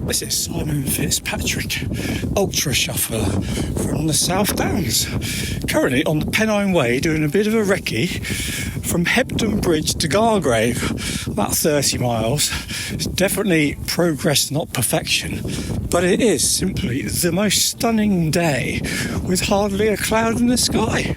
This is Simon Fitzpatrick, ultra shuffler from the South Downs. Currently on the Pennine Way doing a bit of a recce from Hebden Bridge to Gargrave, about 30 miles. It's definitely progress, not perfection, but it is simply the most stunning day with hardly a cloud in the sky.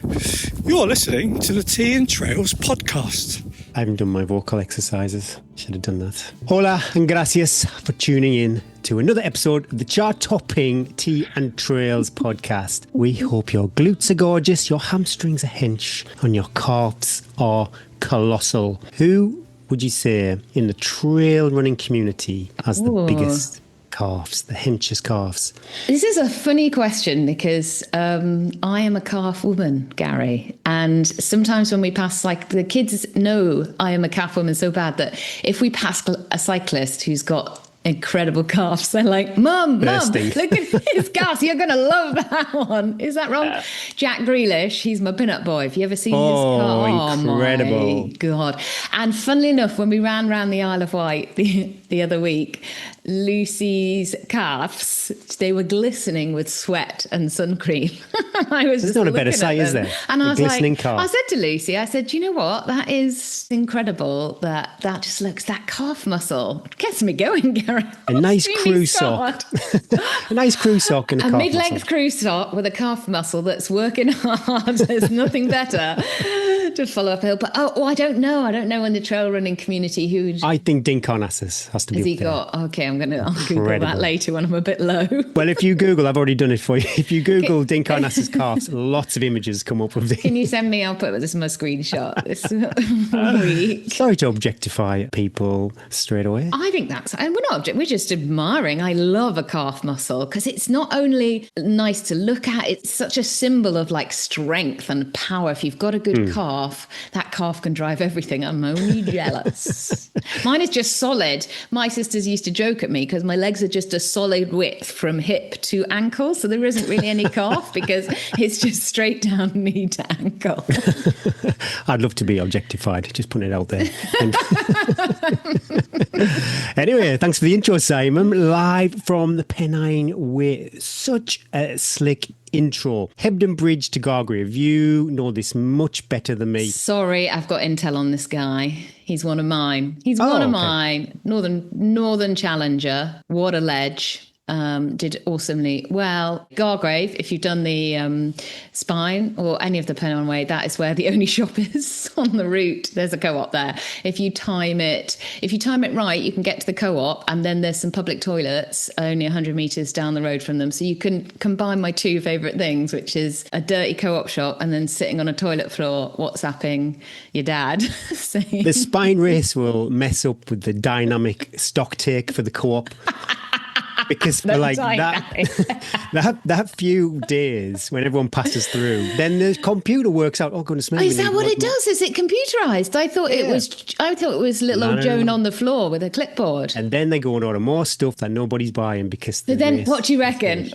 You're listening to the Tea and Trails podcast. I haven't done my vocal exercises. Should have done that. Hola and gracias for tuning in to another episode of the chart-topping Tea and Trails podcast. We hope your glutes are gorgeous, your hamstrings are hench, and your calves are colossal. Who would you say in the trail running community has the biggest calves, the henchest calves? This is a funny question because I am a calf woman, Gary. And sometimes when we pass, like, the kids know I am a calf woman so bad that if we pass a cyclist who's got incredible calves, they're like, Mum, look at his calves. You're going to love that one. Is that wrong? Jack Grealish, he's my pin-up boy. Have you ever seen his calves? Incredible. Oh, my God. And funnily enough, when we ran around the Isle of Wight the other week, Lucy's calves, they were glistening with sweat and sun cream. I was There's not a better sight, is there? And I was glistening like, calf. I said to Lucy, I said, do you know what? That is incredible. That just looks, that calf muscle gets me going, Gary. A nice crew sock. A nice crew sock and a calf mid-length muscle. crew sock with a calf muscle that's working hard. There's nothing better to follow up a hill. But I don't know. I don't know in the trail running community who. I think Dinkarnassus has to be Has he up there. got? Okay, I'll Google that later when I'm a bit low. Well, if you Google, I've already done it for you. If you Google Dinkarnassus calves, lots of images come up of Can it. you send me? I'll put this in my screenshot this week. Sorry to objectify people straight away. I think and we're not, we're just admiring. I love a calf muscle because it's not only nice to look at, it's such a symbol of like strength and power. If you've got a good calf, that calf can drive everything. I'm only jealous. Mine is just solid. My sisters used to joke at me because my legs are just a solid width from hip to ankle. So there isn't really any calf because it's just straight down knee to ankle. I'd love to be objectified, just putting it out there. Anyway, thanks for the intro, Simon. Live from the Pennine Way. Such a slick intro. Hebden Bridge to Gargrave. You know this much better than me. Sorry, I've got intel on this guy. He's one of mine. He's one of mine. Northern Challenger. What a ledge. Did awesomely well. Gargrave, if you've done the Spine or any of the Pennine Way, that is where the only shop is on the route. There's a co-op there. If you time it right, you can get to the co-op, and then there's some public toilets only 100 metres down the road from them. So you can combine my two favourite things, which is a dirty co-op shop and then sitting on a toilet floor WhatsApping your dad. Saying, The Spine race will mess up with the dynamic stock take for the co-op. Because for like that few days when everyone passes through, then the computer works out, goodness me. Is that what it does? Is it computerized? I thought it was little old Joan on the floor with a clipboard. And then they go and order more stuff that nobody's buying because But then what do you reckon?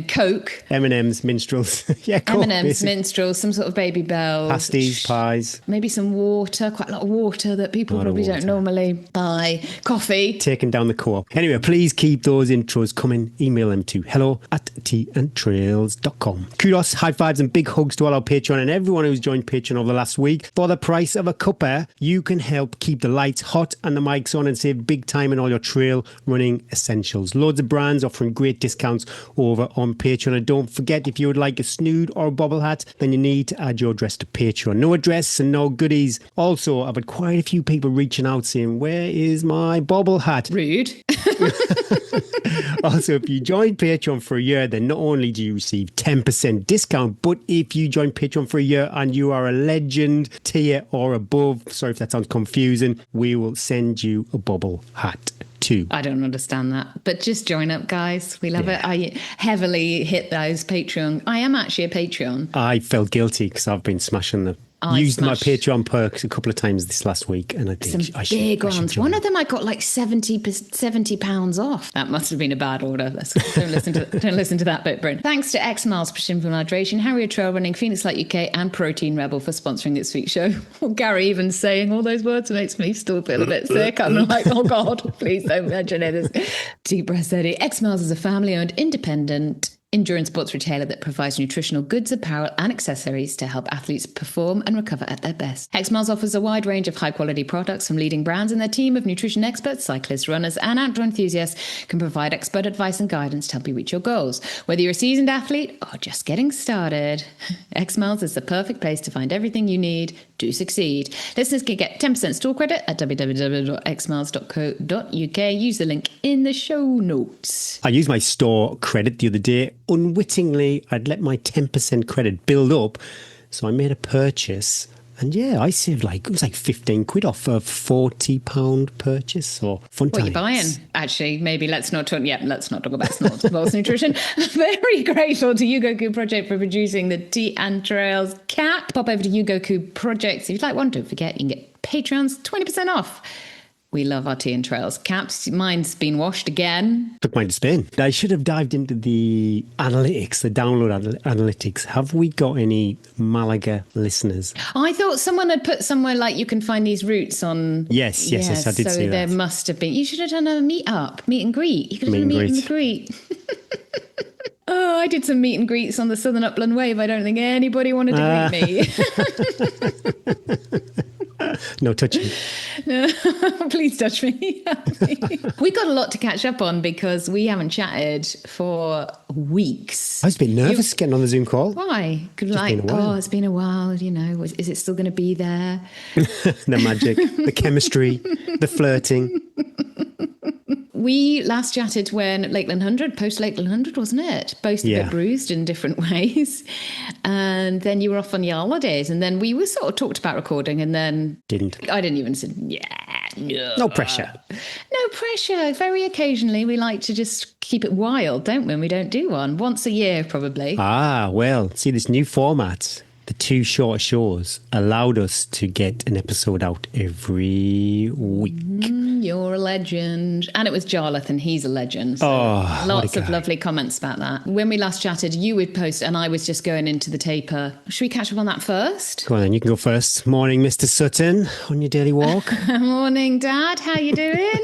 Coke? M&M's, minstrels. Yeah, Coke. M&M's, minstrels, some sort of Baby Bells. Pasties, pies. Maybe some water, quite a lot of water that people probably don't normally buy. Coffee. Taking down the co-op. Anyway, please keep those intros coming. Email them to hello@teaandtrails.com. Kudos, high fives and big hugs to all our Patreon and everyone who's joined Patreon over the last week. For the price of a cuppa, you can help keep the lights hot and the mics on and save big time in all your trail running essentials. Loads of brands offering great discounts over on Patreon. And don't forget, if you would like a snood or a bobble hat, then you need to add your address to Patreon. No address and no goodies. Also, I've had quite a few people reaching out saying, where is my bobble hat? Rude. Also, if you join Patreon for a year, then not only do you receive 10% discount, but if you join Patreon for a year and you are a legend tier or above, sorry if that sounds confusing, we will send you a bobble hat too. I don't understand that, but just join up, guys. We love it. I heavily hit those Patreon. I am actually a Patreon. I felt guilty because I've been smashing the used my Patreon perks a couple of times this last week, and I think some big ones. One of them I got like £70 off. That must have been a bad order. Don't listen to that bit, Bryn. Thanks to X Miles for Simple Hydration, Harrier Trail Running, Phoenix Light UK, and Protein Rebel for sponsoring this week's show. Well, Gary even saying all those words makes me still feel a bit sick. I'm like, oh God, please don't mention it. Deep breath, steady. X Miles is a family-owned, independent endurance sports retailer that provides nutritional goods, apparel and accessories to help athletes perform and recover at their best. X-Miles offers a wide range of high-quality products from leading brands, and their team of nutrition experts, cyclists, runners and outdoor enthusiasts can provide expert advice and guidance to help you reach your goals. Whether you're a seasoned athlete or just getting started, X-Miles is the perfect place to find everything you need to succeed. Listeners can get 10% store credit at www.xmiles.co.uk. Use the link in the show notes. I used my store credit the other day. Unwittingly, I'd let my 10% credit build up, so I made a purchase, and I saved it was like 15 quid off a £40 purchase. So fun times. What are you buying? Actually, maybe let's not talk about sports nutrition. Very grateful to Yugoku Project for producing the Tea and Trails cap. Pop over to Yugoku Project. If you'd like one, don't forget you can get Patreons 20% off. We love our Tea and Trails caps. Mine's been washed again. Took mine to Spain. I should have dived into the analytics, the download analytics. Have we got any Malaga listeners? I thought someone had put somewhere like you can find these routes on. Yes, I did see that. So there must have been. You should have done a meet and greet. You could have done a meet and greet. Oh, I did some meet and greets on the Southern Upland Wave. I don't think anybody wanted to greet me. No touching. No, please touch me. We've got a lot to catch up on because we haven't chatted for weeks. I was a bit nervous getting on the Zoom call. Why? It's been a while, is it still going to be there? The magic, the chemistry, the flirting. We last chatted when Lakeland 100, post Lakeland 100, wasn't it? Both a bit bruised in different ways. And then you were off on your holidays. And then we were sort of talked about recording and then... I didn't even say, no. No pressure. No pressure. Very occasionally we like to just keep it wild, don't we? And we don't do one. Once a year, probably. See, this new format... The two short shows allowed us to get an episode out every week. You're a legend. And it was Jarlath, and he's a legend. So lots of lovely comments about that. When we last chatted, you would post, and I was just going into the taper. Should we catch up on that first? Go on then, you can go first. Morning, Mr. Sutton, on your daily walk. Morning, Dad. How you doing?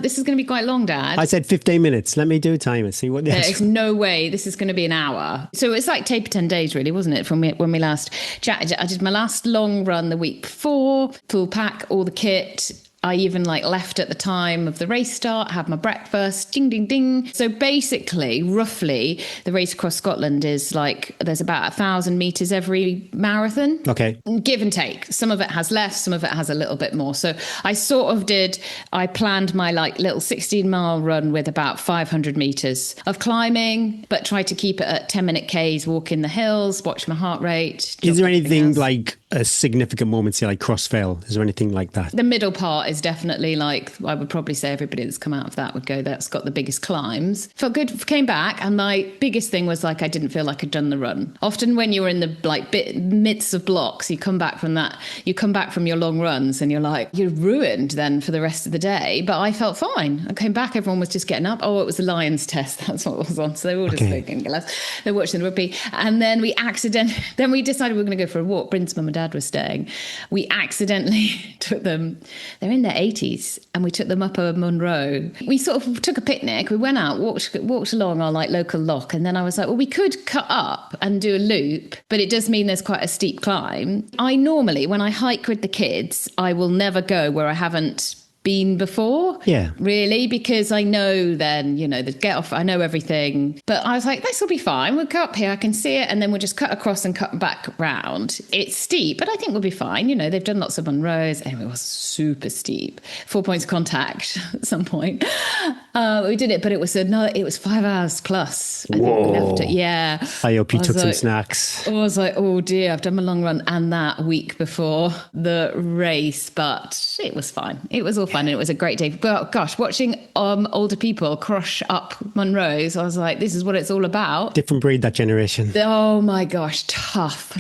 This is going to be quite long, Dad. I said 15 minutes. Let me do a timer, see what... There's no way this is going to be an hour. So it's like taper 10 days, really, wasn't it, from when we last chatted? I did my last long run the week before, full pack, all the kit. I even left at the time of the race start, had my breakfast, ding, ding, ding. So basically, roughly, the race across Scotland is there's about 1,000 metres every marathon. Okay. Give and take. Some of it has less, some of it has a little bit more. So I planned my little 16-mile run with about 500 metres of climbing, but tried to keep it at 10-minute Ks, walk in the hills, watch my heart rate. Is there anything a significant moment, say Crossvale? Is there anything like that? The middle part is definitely I would probably say everybody that's come out of that would go, that's got the biggest climbs. Felt good, came back, and my biggest thing was I didn't feel like I'd done the run. Often when you're in the midst of blocks, you come back from your long runs and you're ruined then for the rest of the day. But I felt fine. I came back, everyone was just getting up. Oh, it was the Lions test, that's what was on. So they were all just thinking, they're watching the rugby. And then we decided we were going to go for a walk. Bryn's mum and dad were staying. We accidentally took them, they're in their 80s, and we took them up a Munro. We sort of took a picnic. We went out, walked along our local loch, and then I was like, well, we could cut up and do a loop, but it does mean there's quite a steep climb. I normally, when I hike with the kids, I will never go where I haven't been before, really, because I know then, the get off, I know everything. But I was like, this will be fine. We'll cut up here, I can see it, and then we'll just cut across and cut back round. It's steep, but I think we'll be fine. They've done lots of Munros. Anyway, it was super steep. 4 points of contact at some point. We did it, but it was 5 hours plus. I think we left it. Yeah. I hope you took some like, snacks. I was like, oh dear, I've done my long run and that week before the race, but it was fine. It was all fun and it was a great day. But gosh, watching older people crush up Monroe's, I was like, this is what it's all about. Different breed, that generation. Oh my gosh, tough.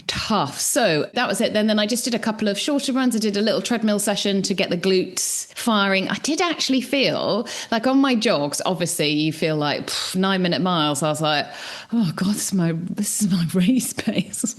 So that was it. Then I just did a couple of shorter runs. I did a little treadmill session to get the glutes firing. I did actually feel like on my jogs, obviously you feel like 9-minute miles. I was like, oh God, this is my race pace.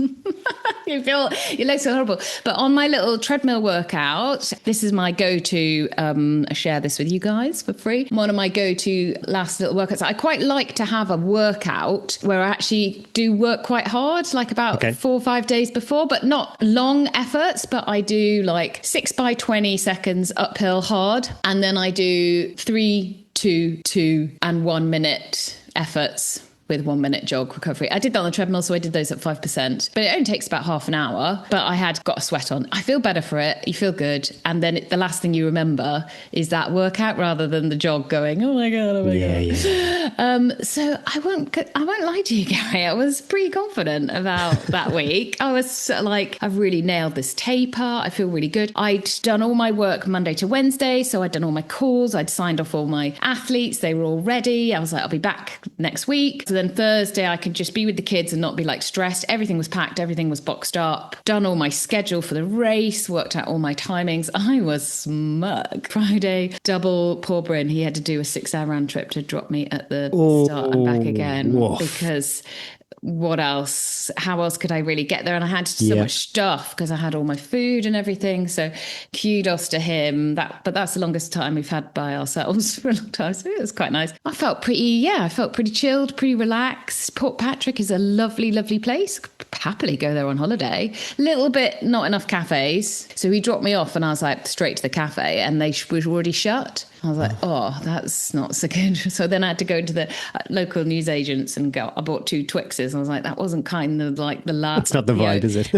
You feel your legs are horrible. But on my little treadmill workout, this is my go-to. I share this with you guys for free. One of my go-to last little workouts. I quite like to have a workout where I actually do work quite hard, like about 4 or 5 days before, but not long efforts. But I do like 6 by 20 seconds uphill hard. And then I do 3, 2, 2 and 1 minute efforts with 1 minute jog recovery. I did that on the treadmill, so I did those at 5%, but it only takes about half an hour, but I had got a sweat on. I feel better for it. You feel good. And then the last thing you remember is that workout rather than the jog going, oh my God. Yeah. So I won't lie to you, Gary. I was pretty confident about that week. I was like, I've really nailed this taper. I feel really good. I'd done all my work Monday to Wednesday. So I'd done all my calls. I'd signed off all my athletes. They were all ready. I was like, I'll be back next week. So then Thursday, I could just be with the kids and not be like stressed. Everything was packed. Everything was boxed up. Done all my schedule for the race. Worked out all my timings. I was smug. Friday, double poor Bryn. He had to do a 6-hour round trip to drop me at the start and back again because what else? How else could I really get there? And I had so much stuff because I had all my food and everything. So kudos to him. But that's the longest time we've had by ourselves for a long time. So it was quite nice. I felt pretty chilled, pretty relaxed. Port Patrick is a lovely, lovely place. Could happily go there on holiday. Little bit, not enough cafes. So he dropped me off and I was like straight to the cafe and they were already shut. I was like, oh, that's not so good. So then I had to go to the local newsagents and I bought 2 Twixes. I was like, that wasn't kind of like the last. That's not the vibe, is it?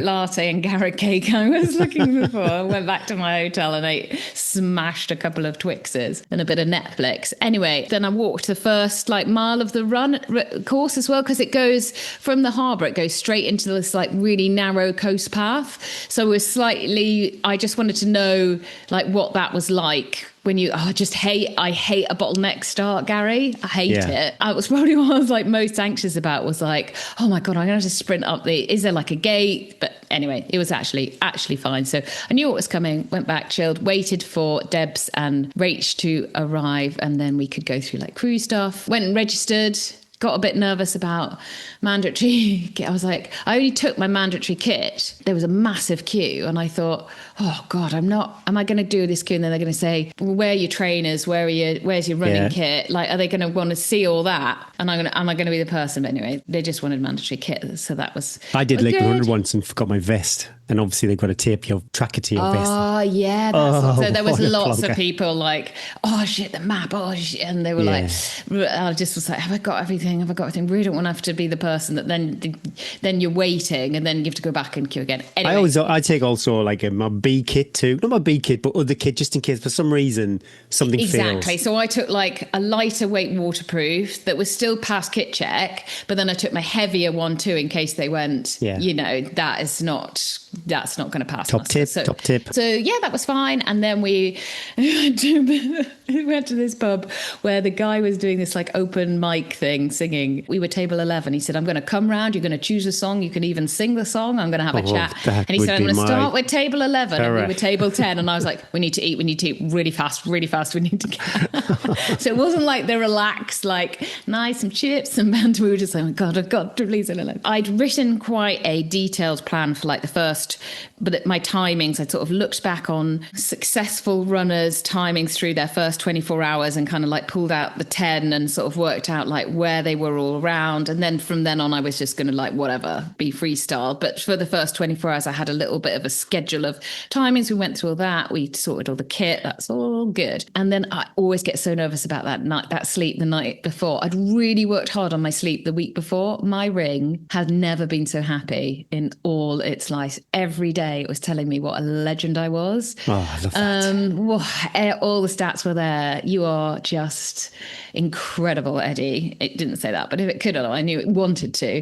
Latte and carrot cake I was looking for. I went back to my hotel and smashed a couple of Twixes and a bit of Netflix. Anyway, then I walked the first mile of the run course as well, because it goes from the harbour, it goes straight into this really narrow coast path. So it was I just wanted to know what that was like. When I hate a bottleneck start, Gary. I hate it. I was probably what I was most anxious about was oh my God, I'm going to have to sprint up is there a gate? But anyway, it was actually fine. So I knew what was coming, went back, chilled, waited for Debs and Rach to arrive. And then we could go through crew stuff, went and registered. Got a bit nervous about mandatory. I was like, I only took my mandatory kit. There was a massive queue. And I thought, oh God, am I going to do this queue? And then they're going to say, well, where are your trainers? Where's your running kit? Are they going to want to see all that? And am I going to be the person? But anyway, they just wanted mandatory kit. So that was I did Lake good. 100 once and forgot my vest. And obviously they've got to tape your tracker to your vest. Oh, yeah. So there was lots of people oh shit, the map. Oh shit. And they were I just was like, have I got everything? Have I got everything? Really don't want to have to be the person that then you're waiting and then you have to go back and queue again. Anyway. I take also my B kit too. Not my B kit, but other kit just in case for some reason something fails. Exactly. So I took a lighter weight waterproof that was still past kit check, but then I took my heavier one too in case they went, that's not going to pass. Top tip. So that was fine. And then we went to this pub where the guy was doing this open mic thing, singing. We were table 11. He said, I'm going to come round. You're going to choose a song. You can even sing the song. I'm going to have a chat. And he said, I'm going to start with table 11. And we were table 10. And I was like, we need to eat really fast. We need to get. So it wasn't the relaxed, nice, some chips and banter. We were just like, oh God, please. I'd written quite a detailed plan for the first, but my timings, I sort of looked back on successful runners' timings through their first 24 hours and kind of pulled out the 10 and sort of worked out where they were all around. And then from then on, I was just going to whatever, be freestyle. But for the first 24 hours, I had a little bit of a schedule of timings. We went through all that. We sorted all the kit. That's all good. And then I always get so nervous about that sleep the night before. I'd really worked hard on my sleep the week before. My ring had never been so happy in all its life. every day it was telling me what a legend I was. Oh, I love that. All the stats were there. You are just incredible, Eddie. It didn't say that, but if it could have, I knew it wanted to.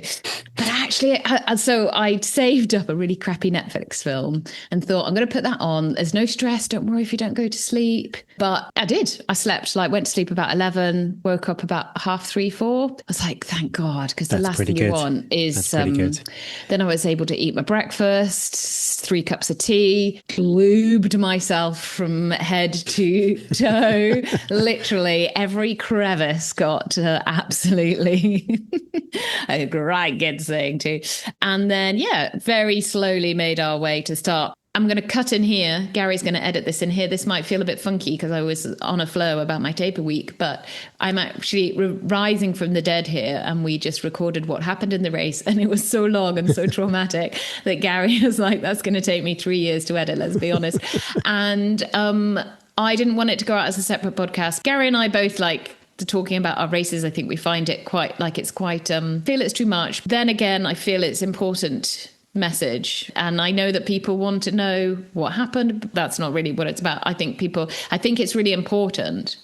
But actually, so I saved up a really crappy Netflix film and thought, I'm going to put that on. There's no stress. Don't worry if you don't go to sleep. But I did. I slept, went to sleep about 11, woke up about 3:30, 4. I was like, thank God, because the last thing you want is then I was able to eat my breakfast, 3 cups of tea, lubed myself from head to toe. Literally every crevice got absolutely a great good thing too. And then, very slowly made our way to start. I'm going to cut in here. Gary's going to edit this in here. This might feel a bit funky because I was on a flow about my taper week, but I'm actually rising from the dead here. And we just recorded what happened in the race. And it was so long and so traumatic that Gary was like, that's going to take me 3 years to edit, let's be honest. And I didn't want it to go out as a separate podcast. Gary and I both talking about our races. I think we find it quite feel it's too much. Then again, I feel it's important message, and I know that people want to know what happened, but that's not really what it's about. I think it's really important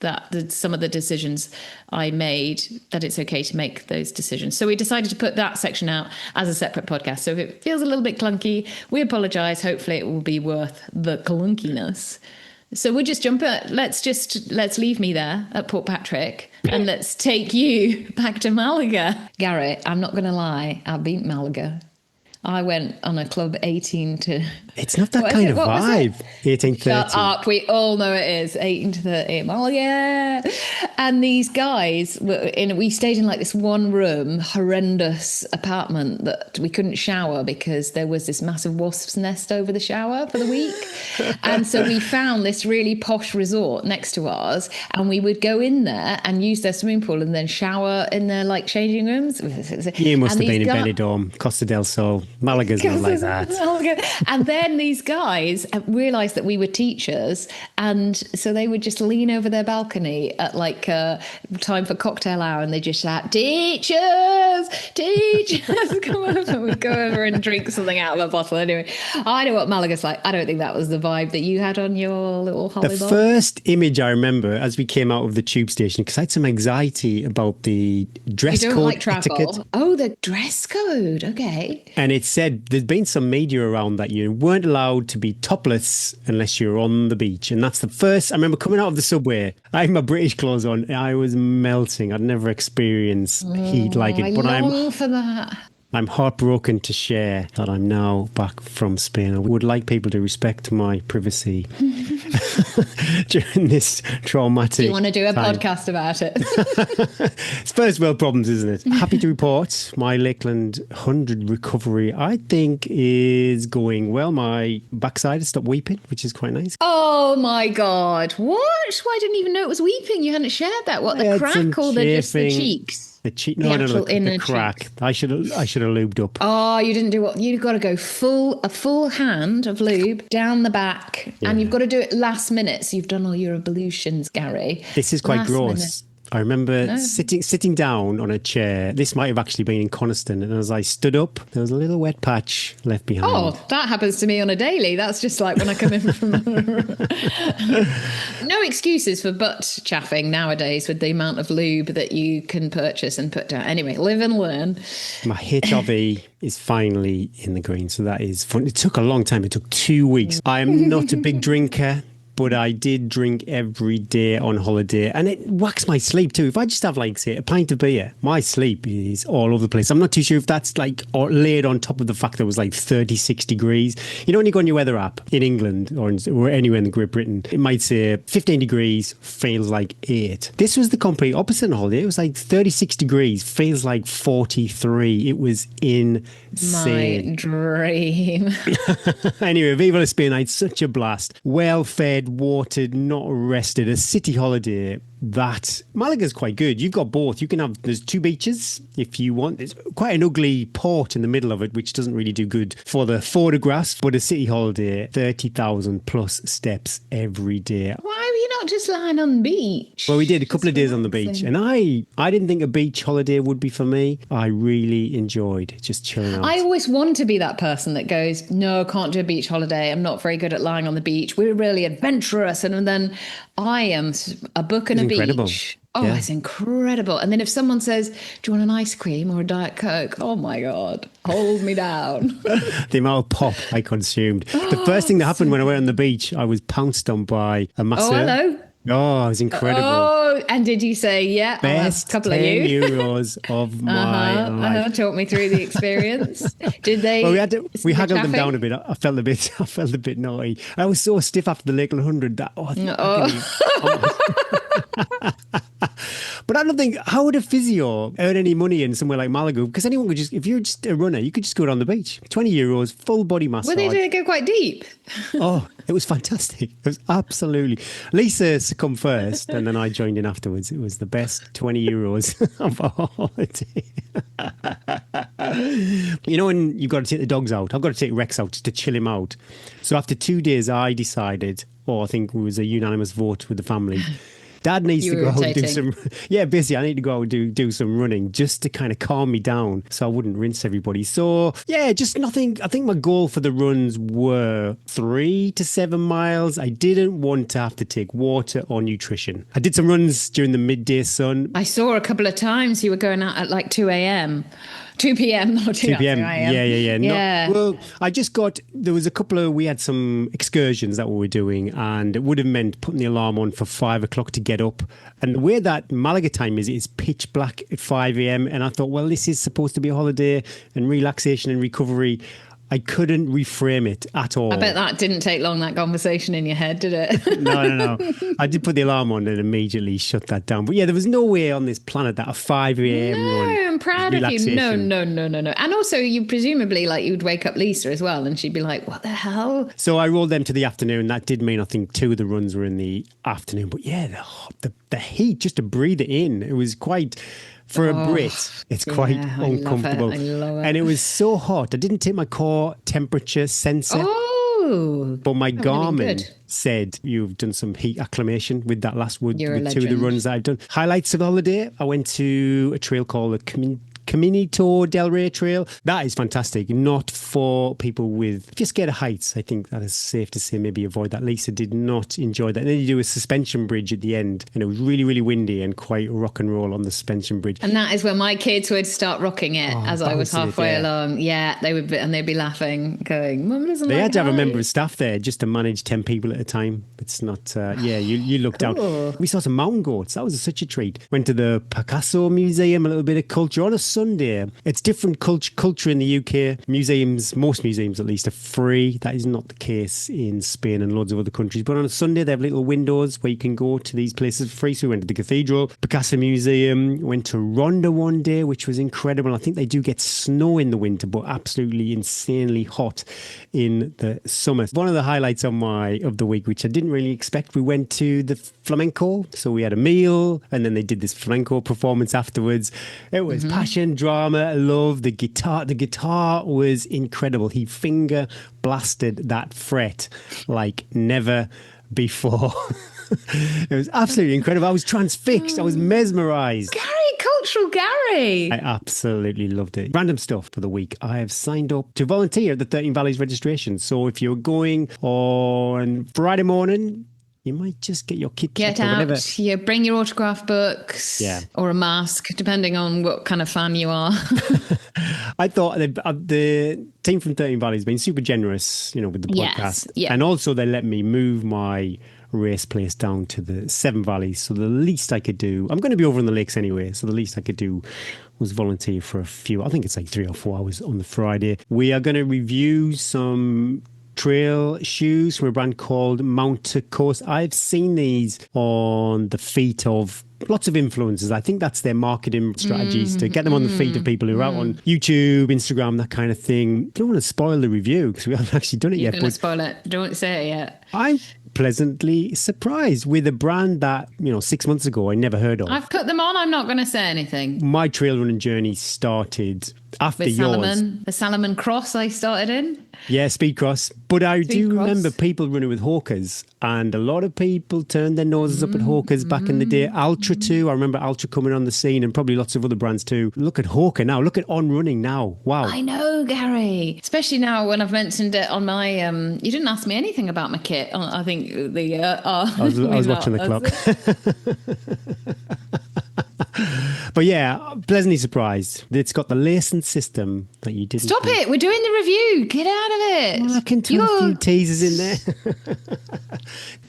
that some of the decisions I made, that it's okay to make those decisions. So we decided to put that section out as a separate podcast. So if it feels a little bit clunky, we apologize. Hopefully it will be worth the clunkiness. So we'll just jump in. Let's leave me there at Port Patrick and let's take you back to Malaga. Gary, I'm not going to lie, I beat Malaga. I went on a club 18 to... It's not that kind of vibe. 18:30. Shut up. We all know it is. 18 to 30. Oh, yeah. And these guys, we stayed in this one room, horrendous apartment that we couldn't shower because there was this massive wasp's nest over the shower for the week. And so we found this really posh resort next to ours, and we would go in there and use their swimming pool and then shower in their changing rooms. You must have been in Benidorm, Costa del Sol. Malaga's not like that. And then these guys realised that we were teachers, and so they would just lean over their balcony at time for cocktail hour, and they just shout, "Teachers, come over." We'd go over and drink something out of a bottle. Anyway, I know what Malaga's like. I don't think that was the vibe that you had on your little holiday. The first image I remember as we came out of the tube station, because I had some anxiety about the dress code etiquette. Oh, the dress code. Okay. And it said there's been some media around that you weren't allowed to be topless unless you're on the beach. And that's the first. I remember coming out of the subway. I had my British clothes on. And I was melting. I'd never experienced heat like it. But I'm heartbroken to share that I'm now back from Spain. I would like people to respect my privacy during this traumatic Do you want to do a time. podcast about it? It's first world problems, isn't it? Happy to report my Lakeland 100 recovery, I think, is going well. My backside has stopped weeping, which is quite nice. Oh my God. What? Well, I didn't even know it was weeping. You hadn't shared that. What, the crack or just the cheeks? The crack. Cheek. I should have lubed up. Oh, you didn't do what? You've got to go a full hand of lube down the back, and you've got to do it last minute. So you've done all your ablutions, Gary. This is quite gross. I remember sitting down on a chair. This might have actually been in Coniston. And as I stood up, there was a little wet patch left behind. Oh, that happens to me on a daily. That's just like when I come in from... No excuses for butt chaffing nowadays with the amount of lube that you can purchase and put down. Anyway, live and learn. My HRV is finally in the green. So that is fun. It took a long time. It took 2 weeks. I am not a big drinker, but I did drink every day on holiday, and it whacks my sleep too. If I just have, say, a pint of beer, my sleep is all over the place. I'm not too sure if that's laid on top of the fact that it was 36 degrees. You know, when you go on your weather app in England or anywhere in the Great Britain, it might say 15 degrees, feels like 8. This was the complete opposite on holiday. It was 36 degrees, feels like 43. It was insane. My dream. Anyway, Viva la Spain, I had such a blast. Well fed, watered, not rested, a city holiday that Malaga's quite good. You've got both. There's 2 beaches if you want. There's quite an ugly port in the middle of it, which doesn't really do good for the photographs. But a city holiday, 30,000 plus steps every day. Why were you not just lying on the beach? Well, we did a couple of days on the beach, and I didn't think a beach holiday would be for me. I really enjoyed just chilling out. I always want to be that person that goes, no, can't do a beach holiday. I'm not very good at lying on the beach. We're really adventurous. And then I am a book and a incredible. Beach. Oh, yeah. It's incredible. And then if someone says, do you want an ice cream or a Diet Coke? Oh, my God. Hold me down. The amount of pop I consumed. The first thing that happened when I went on the beach, I was pounced on by a masseur. Oh, hello. Oh, it was incredible. Oh, and did you say, yeah, Best I'll have a couple of you? euros of my life. Talk me through the experience. Did they? Well, we haggled them down a bit. I felt a bit naughty. I was so stiff after the Lakeland 100 that But I don't think, how would a physio earn any money in somewhere like Malaga? Because anyone could just, if you're just a runner, you could just go down the beach. 20 euros, full body massage. Well, they go quite deep. Oh, it was fantastic. It was absolutely. Lisa succumbed first, and then I joined in afterwards. It was the best 20 euros of a holiday. You know, when you've got to take the dogs out, I've got to take Rex out just to chill him out. So after 2 days, I decided, I think it was a unanimous vote with the family, Dad needs to go out and do some... Yeah, basically, I need to go out and do some running just to kind of calm me down so I wouldn't rinse everybody. So, yeah, just nothing. I think my goal for the runs were 3 to 7 miles. I didn't want to have to take water or nutrition. I did some runs during the midday sun. I saw a couple of times you were going out at like 2 a.m. 2 p.m. not 2 p.m. Yeah. Well, we had some excursions that we were doing, and it would have meant putting the alarm on for 5 o'clock to get up. And the way that Malaga time is, it's pitch black at 5 a.m. And I thought, well, this is supposed to be a holiday and relaxation and recovery. I couldn't reframe it at all. I bet that didn't take long, that conversation in your head, did it? No. I did put the alarm on and immediately shut that down. But yeah, there was no way on this planet that a 5 a.m. run. No, I'm proud of you. No. And also, you presumably, you'd wake up Lisa as well, and she'd be like, what the hell? So I rolled them to the afternoon. That did mean, I think, 2 of the runs were in the afternoon. But yeah, the heat, just to breathe it in, it was quite... For a Brit, it's quite uncomfortable. I love it. And it was so hot. I didn't take my core temperature sensor. Oh. But my Garmin really said you've done some heat acclimation with that last wood You're with a 2 of the legend. runs that I've done. Highlights of the holiday, I went to a trail called the Caminito del Rey Trail. That is fantastic. Not for people with, if you're scared of heights, I think that is safe to say maybe avoid that. Lisa did not enjoy that. And then you do a suspension bridge at the end, and it was really, really windy and quite rock and roll on the suspension bridge. And that is when my kids would start rocking it as I was halfway along. Yeah, they would, and they'd be laughing, going, Mum doesn't They like had to have a heights." member of staff there just to manage 10 people at a time. It's not, you looked out. We saw some mountain goats. That was such a treat. Went to the Picasso Museum, a little bit of culture on a Sunday. It's different culture in the UK. Museums, most museums at least, are free. That is not the case in Spain and loads of other countries. But on a Sunday, they have little windows where you can go to these places for free. So we went to the Cathedral, Picasso Museum, went to Ronda one day, which was incredible. I think they do get snow in the winter, but absolutely insanely hot in the summer. One of the highlights of the week, which I didn't really expect, we went to the Flamenco. So we had a meal, and then they did this flamenco performance afterwards. It was passion, drama, love. The guitar was incredible. He finger blasted that fret like never before. It was absolutely incredible. I was transfixed. I was mesmerized. Cultural Gary. I absolutely loved it. Random stuff for the week. I have signed up to volunteer at the 13 Valleys registration. So if you're going on Friday morning, you might just get your kit. Get out. You bring your autograph books or a mask, depending on what kind of fan you are. I thought the team from 13 Valleys has been super generous, with the podcast. Yeah. And also they let me move my race place down to the 7 Valleys. So the least I could do, I'm going to be over in the lakes anyway, so the least I could do was volunteer for a few, I think it's like 3 or 4 hours on the Friday. We are going to review some trail shoes from a brand called Mount Coast. I've seen these on the feet of lots of influencers. I think that's their marketing strategies to get them on the feet of people who are out on YouTube, Instagram, that kind of thing. I don't want to spoil the review because we haven't actually done it yet. You're going to spoil it. Don't say it yet. I'm pleasantly surprised with a brand that, 6 months ago I never heard of. I've put them on. I'm not going to say anything. My trail running journey started after With yours. the Salomon Cross I started in. Yeah, Speedcross. But I do Speedcross. remember people running with Hawkers, and a lot of people turned their noses up at Hawkers back in the day. Ultra too. I remember Ultra coming on the scene, and probably lots of other brands too. Look at Hawker now. Look at On Running now. Wow. I know, Gary. Especially now when I've mentioned it on my. You didn't ask me anything about my kit. I think the. I was watching the clock. But yeah, pleasantly surprised. It's got the lacing system that you didn't. Stop it! We're doing the review. Get out of it. Well, I can throw a few teasers in there.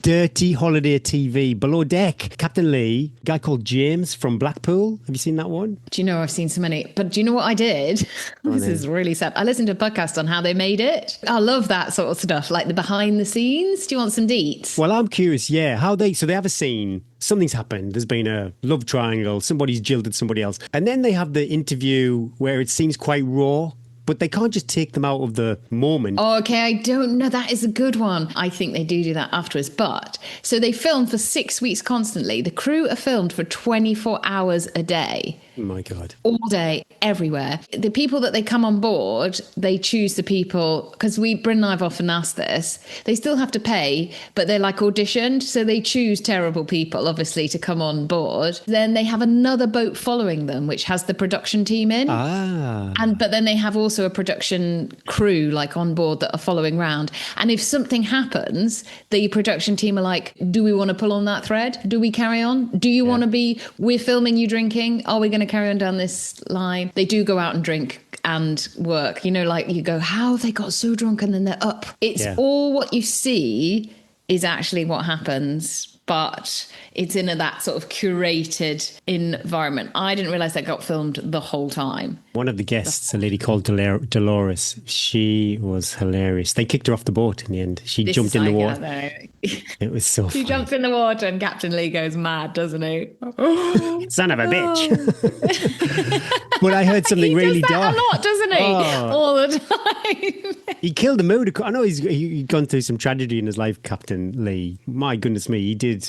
Dirty Holiday TV, Below Deck, Captain Lee, guy called James from Blackpool. Have you seen that one? Do you know I've seen so many? But do you know what I did? This is really sad. I listened to a podcast on how they made it. I love that sort of stuff, like the behind the scenes. Do you want some deets? Well, I'm curious, yeah, so they have a scene, something's happened, there's been a love triangle, somebody's jilted somebody else, and then they have the interview where it seems quite raw, but they can't just take them out of the moment. Oh, okay, I don't know. That is a good one. I think they do that afterwards. But so they film for 6 weeks constantly. The crew are filmed for 24 hours a day. Oh my God. All day, everywhere. The people that they come on board, they choose the people, because Bryn and I have often asked this, they still have to pay, but they're like auditioned. So they choose terrible people, obviously, to come on board. Then they have another boat following them, which has the production team in. But then they have also a production crew like on board that are following round. And if something happens, the production team are like, do we want to pull on that thread? Do we carry on? Do you want to we're filming you drinking? Are we going to carry on down this line? They do go out and drink and work. Like you go, how have they got so drunk and then they're up? It's all what you see is actually what happens. But it's in that sort of curated environment. I didn't realise that got filmed the whole time. One of the guests, a lady called Dolores, she was hilarious. They kicked her off the boat in the end. She jumped in the water. It was so funny. She jumps in the water and Captain Lee goes mad, doesn't he? Son of a bitch. But I heard something really dark. He does that a lot, doesn't he? All the time. He killed the mood. I know he's gone through some tragedy in his life, Captain Lee. My goodness me, he did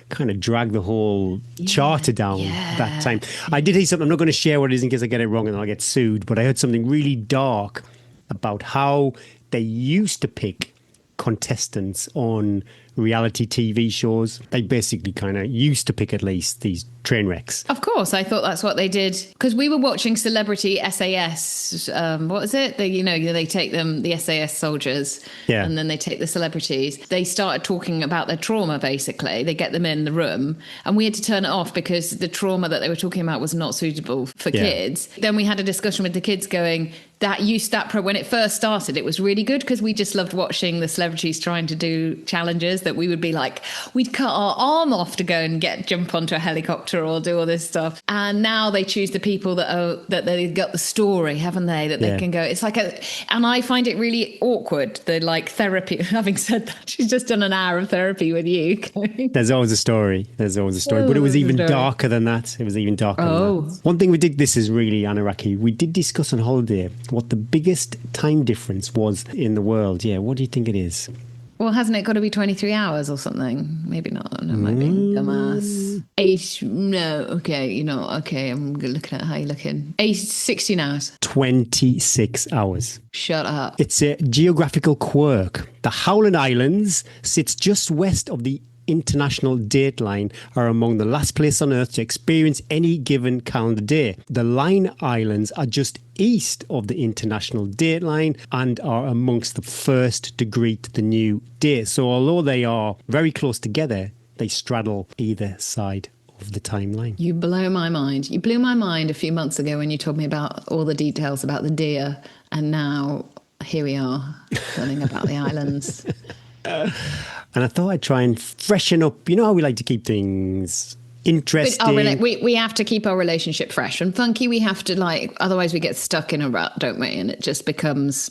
kind of drag the whole charter down that time. I did hear something. I'm not going to share what it is in case I get it wrong and I'll get sued, but I heard something really dark about how they used to pick contestants on reality TV shows. They basically kind of used to pick at least these train wrecks. Of course, I thought that's what they did because we were watching Celebrity SAS. What is it? They take them, the SAS soldiers, and then they take the celebrities. They started talking about their trauma. Basically, they get them in the room, and we had to turn it off because the trauma that they were talking about was not suitable for kids. Then we had a discussion with the kids, going when it first started, it was really good because we just loved watching the celebrities trying to do challenges that we would be like, we'd cut our arm off to go and jump onto a helicopter or do all this stuff. And now they choose the people that they got the story, haven't they? That they can go. It's like and I find it really awkward. The therapy. Having said that, she's just done an hour of therapy with you. There's always a story. But it was even darker than that. It was even darker than that. One thing we did, this is really Anuraki, we did discuss on holiday what the biggest time difference was in the world. Yeah, what do you think it is? Well, hasn't it got to be 23 hours or something? Maybe not. No, might be dumbass. 8, no, okay, okay, I'm looking at how you're looking. 16 hours. 26 hours. Shut up. It's a geographical quirk. The Howland Islands sits just west of the international date line, are among the last place on Earth to experience any given calendar day. The Line Islands are just east of the international date line and are amongst the first to greet the new day. So although they are very close together, they straddle either side of the timeline. You blow my mind. You blew my mind a few months ago when you told me about all the details about the deer, and now here we are learning about the islands. And I thought I'd try and freshen up. You know how we like to keep things interesting. We have to keep our relationship fresh and funky. We have to otherwise we get stuck in a rut, don't we? And it just becomes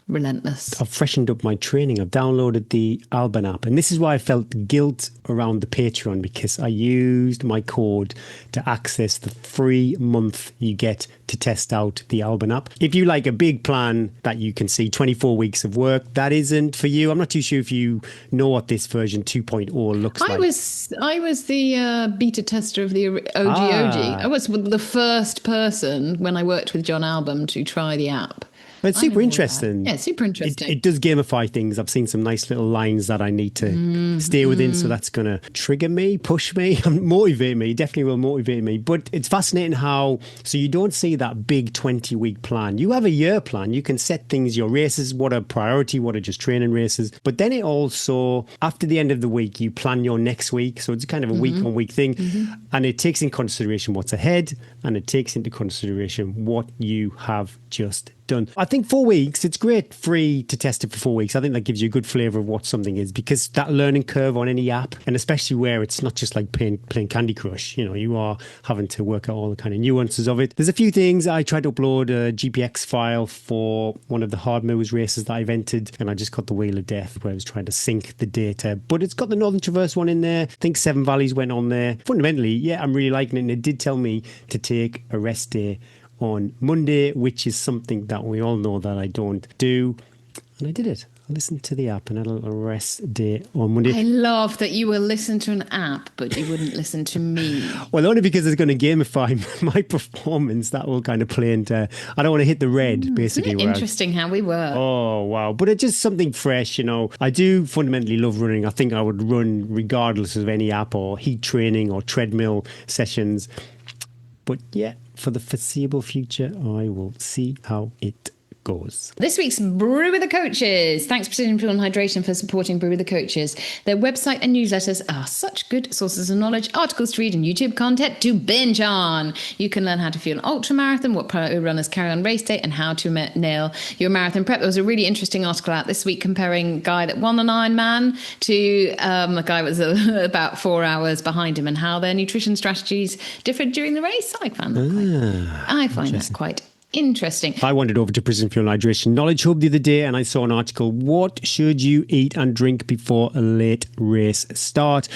relentless. I've freshened up my training. I've downloaded the Alban app. And this is why I felt guilt around the Patreon, because I used my code to access the free month you get to test out the Alban app. If you like a big plan that you can see 24 weeks of work, that isn't for you. I'm not too sure if you know what this version 2.0 looks like. I was the beta tester of the OG. I was the first person when I worked with John Album to try the app. But it's super interesting. Yeah, super interesting. It does gamify things. I've seen some nice little lines that I need to stay within. So that's going to trigger me, push me, and motivate me. Definitely will motivate me. But it's fascinating how, so you don't see that big 20-week plan. You have a year plan. You can set things, your races, what are priority, what are just training races. But then it also, after the end of the week, you plan your next week. So it's kind of a week-on-week thing. And it takes in consideration what's ahead, and it takes into consideration what you have just done. I think 4 weeks, it's great free to test it for 4 weeks. I think that gives you a good flavour of what something is, because that learning curve on any app, and especially where it's not just like playing Candy Crush, you know, you are having to work out all the kind of nuances of it. There's a few things. I tried to upload a GPX file for one of the hard moves races that I've entered, and I just got the Wheel of Death where I was trying to sync the data, but it's got the Northern Traverse one in there. I think Seven Valleys went on there. Fundamentally, yeah, I'm really liking it, and it did tell me to take a rest day on Monday, which is something that we all know that I don't do. And I did it. I listened to the app and had a little rest day on Monday. I love that you will listen to an app, but you wouldn't listen to me. Well, only because it's going to gamify my performance. That will kind of play into, I don't want to hit the red, basically. Isn't it interesting how we work? Oh, wow. But it's just something fresh, you know. I do fundamentally love running. I think I would run regardless of any app or heat training or treadmill sessions. But yeah, for the foreseeable future, I will see how it goes. This week's Brew with the Coaches. Thanks Precision Fuel and Hydration for supporting Brew with the Coaches. Their website and newsletters are such good sources of knowledge, articles to read and YouTube content to binge on. You can learn how to fuel an ultramarathon, what priority runners carry on race day, and how to nail your marathon prep. There was a really interesting article out this week comparing a guy that won an Ironman to a guy that was about 4 hours behind him, and how their nutrition strategies differed during the race. I find that quite interesting. I wandered over to Precision Fuel and Hydration Knowledge Hub the other day, and I saw an article, what should you eat and drink before a late race start?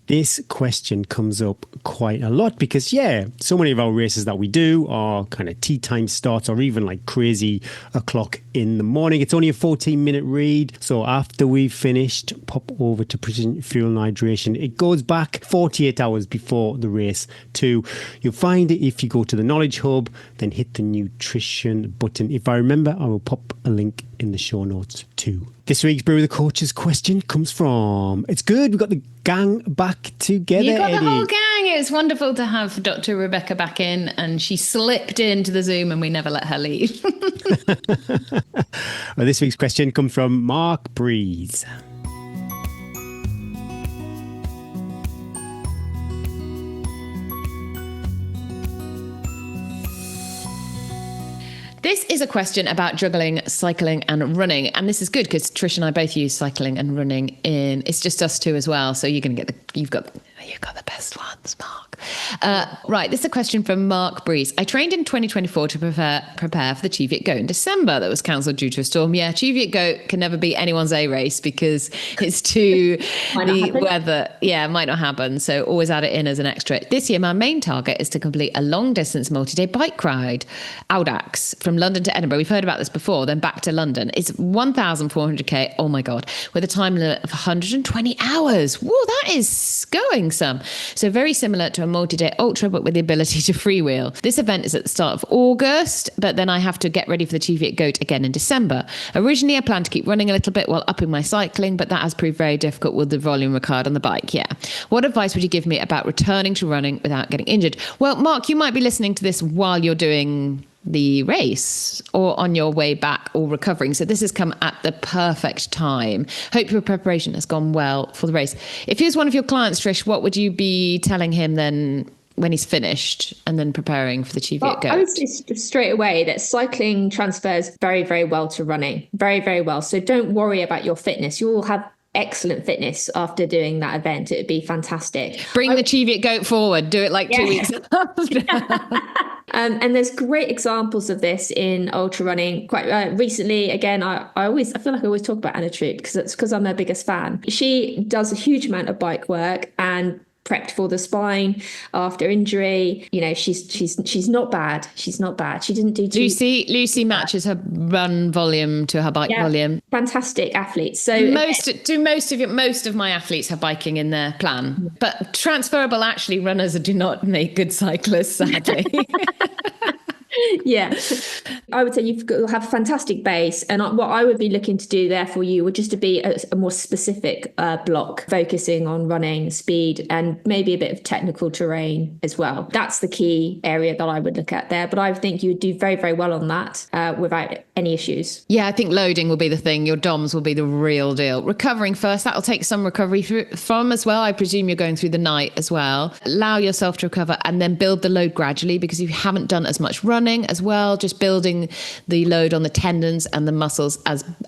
This question comes up quite a lot because, yeah, so many of our races that we do are kind of tea time starts or even like crazy o'clock in the morning. It's only a 14-minute read. So after we've finished, pop over to Precision Fuel and Hydration. It goes back 48 hours before the race too. You'll find it if you go to the Knowledge Hub, then hit the nutrition button. If I remember, I will pop a link in the show notes too. This week's Brew with the Coaches question comes from, it's good, we've got the gang back together, You got Eddie. the whole gang. It was wonderful to have Dr. Rebecca back in, and she slipped into the Zoom and we never let her leave. Well, this week's question comes from Mark Breeze. This is a question about juggling cycling and running. And this is good because Trish and I both use cycling and running in, it's just us two as well. So you're going to get you've got the best ones, Mark. Right, this is a question from Mark Breeze. I trained in 2024 to prepare for the Cheviot Goat in December. That was cancelled due to a storm. Yeah, Cheviot Goat can never be anyone's A race because it's too the weather. Yeah, it might not happen. So always add it in as an extra. This year, my main target is to complete a long distance multi-day bike ride, Audax, from London to Edinburgh. We've heard about this before. Then back to London. It's 1,400k. Oh my god, with a time limit of 120 hours. Whoa, that is going some. So very similar to a multi-day ultra, but with the ability to freewheel. This event is at the start of August, but then I have to get ready for the Cheviot Goat again in December. Originally, I planned to keep running a little bit while upping my cycling, but that has proved very difficult with the volume required on the bike. Yeah. What advice would you give me about returning to running without getting injured? Well, Mark, you might be listening to this while you're doing the race or on your way back or recovering. So this has come at the perfect time. Hope your preparation has gone well for the race. If he was one of your clients, Trish, what would you be telling him then when he's finished and then preparing for the Cheviot Goat? I would say straight away that cycling transfers very, very well to running. Very, very well. So don't worry about your fitness. You will have excellent fitness after doing that event. It would be fantastic. Bring the Cheviot goat forward. Do it like 2 weeks after. And there's great examples of this in ultra running. Quite recently, again, I feel like I always talk about Anna Troop because I'm her biggest fan. She does a huge amount of bike work and prepped for the spine after injury. You know, she's not bad. She's not bad. She didn't do too Lucy matches her run volume to her bike volume. Fantastic athlete. So most of my athletes have biking in their plan, but transferable actually runners do not make good cyclists, sadly. Yeah, I would say you'll have a fantastic base, and what I would be looking to do there for you would just to be a more specific block, focusing on running, speed, and maybe a bit of technical terrain as well. That's the key area that I would look at there, but I think you would do very, very well on that without any issues. Yeah, I think loading will be the thing. Your DOMs will be the real deal. Recovering first, that'll take some recovery from as well. I presume you're going through the night as well. Allow yourself to recover and then build the load gradually, because if you haven't done as much running as well, just building the load on the tendons and the muscles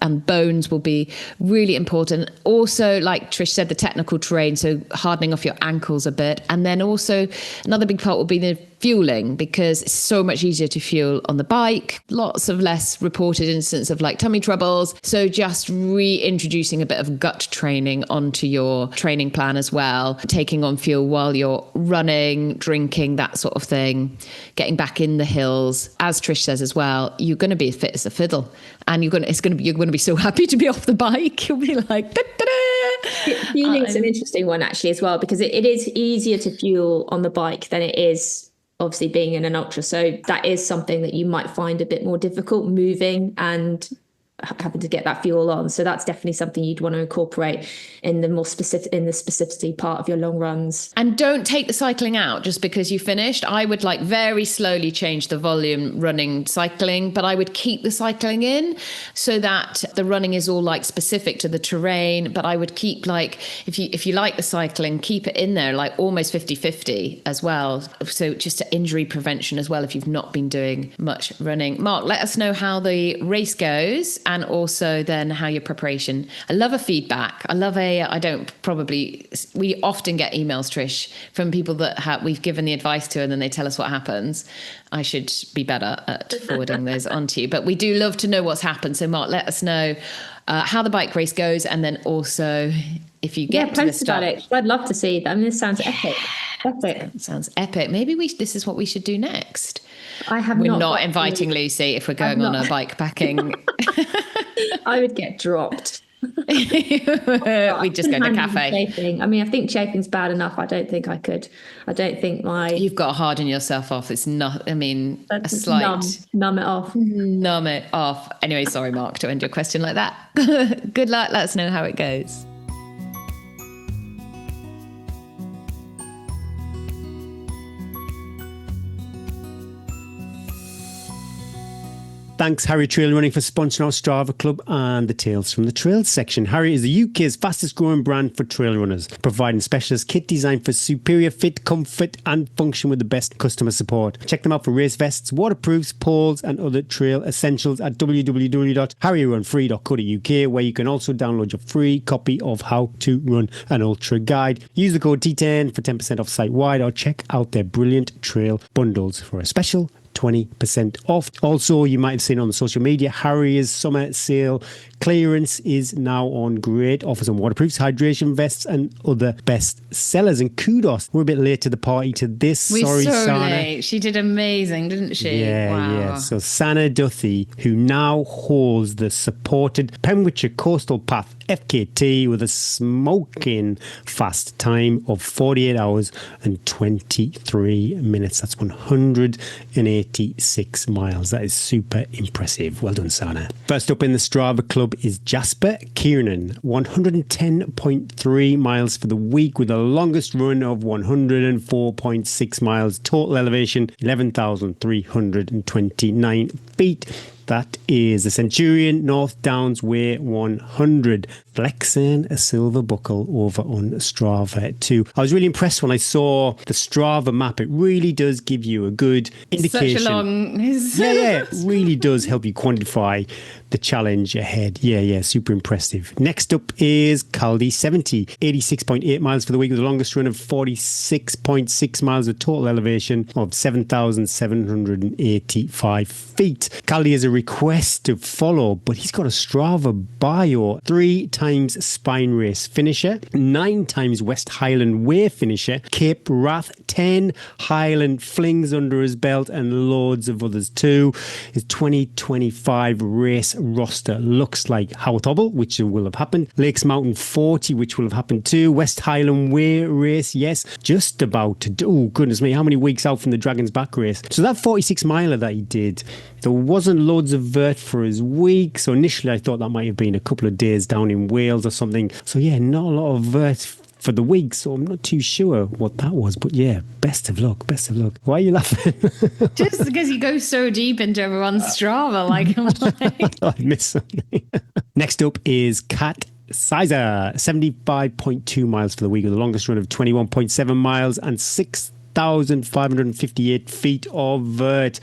and bones will be really important. Also, like Trish said, the technical terrain, so hardening off your ankles a bit. And then also another big part will be the fueling, because it's so much easier to fuel on the bike. Lots of less reported instances of like tummy troubles. So just reintroducing a bit of gut training onto your training plan as well, taking on fuel while you're running, drinking, that sort of thing, getting back in the hills. As Trish says as well, you're going to be as fit as a fiddle, and you're going to be so happy to be off the bike. You'll be like, da-da-da. Fueling is an interesting one actually as well, because it is easier to fuel on the bike than it is obviously being in an ultra. So that is something that you might find a bit more difficult, moving and having to get that fuel on. So that's definitely something you'd want to incorporate in the more specific, in the specificity part of your long runs. And don't take the cycling out just because you finished. I would like very slowly change the volume running cycling, but I would keep the cycling in so that the running is all like specific to the terrain. But I would keep like, if you like the cycling, keep it in there like almost 50-50 as well. So just to injury prevention as well, if you've not been doing much running. Mark, let us know how the race goes, and also then how your preparation. I love a feedback. We often get emails, Trish, from people that we've given the advice to and then they tell us what happens. I should be better at forwarding those on to you. But we do love to know what's happened. So Mark, let us know how the bike race goes, and then also if you get to the start. About it. I'd love to see that. I mean, this sounds epic. Epic. Sounds epic. Maybe this is what we should do next. We're not inviting Lucy if we're going on a bike packing. I would get dropped. We'd just go to a cafe. Chafing. I mean, I think chafing's bad enough. I don't think I could. I don't think You've got to harden yourself off. It's not, I mean, a slight... Numb it off. Numb it off. Anyway, sorry, Mark, to end your question like that. Good luck. Let us know how it goes. Thanks, Harry Trail Running, for sponsoring our Strava Club and the Tales from the Trails section. Harry is the UK's fastest growing brand for trail runners, providing specialist kit designed for superior fit, comfort and function with the best customer support. Check them out for race vests, waterproofs, poles and other trail essentials at www.harryrunfree.co.uk, where you can also download your free copy of How to Run an Ultra Guide. Use the code T10 for 10% off site-wide, or check out their brilliant trail bundles for a special 20% off. Also, you might have seen on the social media, Harry's summer sale clearance is now on. Great offers on waterproofs, hydration vests and other best sellers. And kudos, we're a bit late to the party to this. Sorry, Sana. Late. She did amazing, didn't she? Yeah. So Sana Duthie, who now holds the supported Pembrokeshire Coastal Path FKT with a smoking fast time of 48 hours and 23 minutes. That's 186 miles. That is super impressive. Well done, Sana. First up in the Strava Club is Jasper Kiernan, 110.3 miles for the week with the longest run of 104.6 miles. Total elevation, 11,329 feet. That is the Centurion North Downs Way 100. Flexing a silver buckle over on Strava too. I was really impressed when I saw the Strava map. It really does give you a good indication. Such a long... Yeah, it really does help you quantify the challenge ahead. Yeah, super impressive. Next up is Caldy 70, 86.8 miles for the week with the longest run of 46.6 miles with total elevation of 7,785 feet. Caldy has a request to follow, but he's got a Strava bio. 3 times Spine Race finisher, 9 times West Highland Way finisher, Cape Wrath, 10 Highland Flings under his belt, and loads of others too. His 2025 race roster looks like Howthobble, which will have happened, Lakes Mountain 40, which will have happened too, West Highland Way race, yes, just about to do. Oh, goodness me, how many weeks out from the Dragon's Back race? So that 46 miler that he did, there wasn't loads of vert for his week, so initially I thought that might have been a couple of days down in Wales or something. So yeah, not a lot of vert for the week, so I'm not too sure what that was. But yeah, best of luck. Why are you laughing? Just because you go so deep into everyone's Strava, like I missed something. Next up is Kat Sizer, 75.2 miles for the week with the longest run of 21.7 miles and 6,558 feet of vert.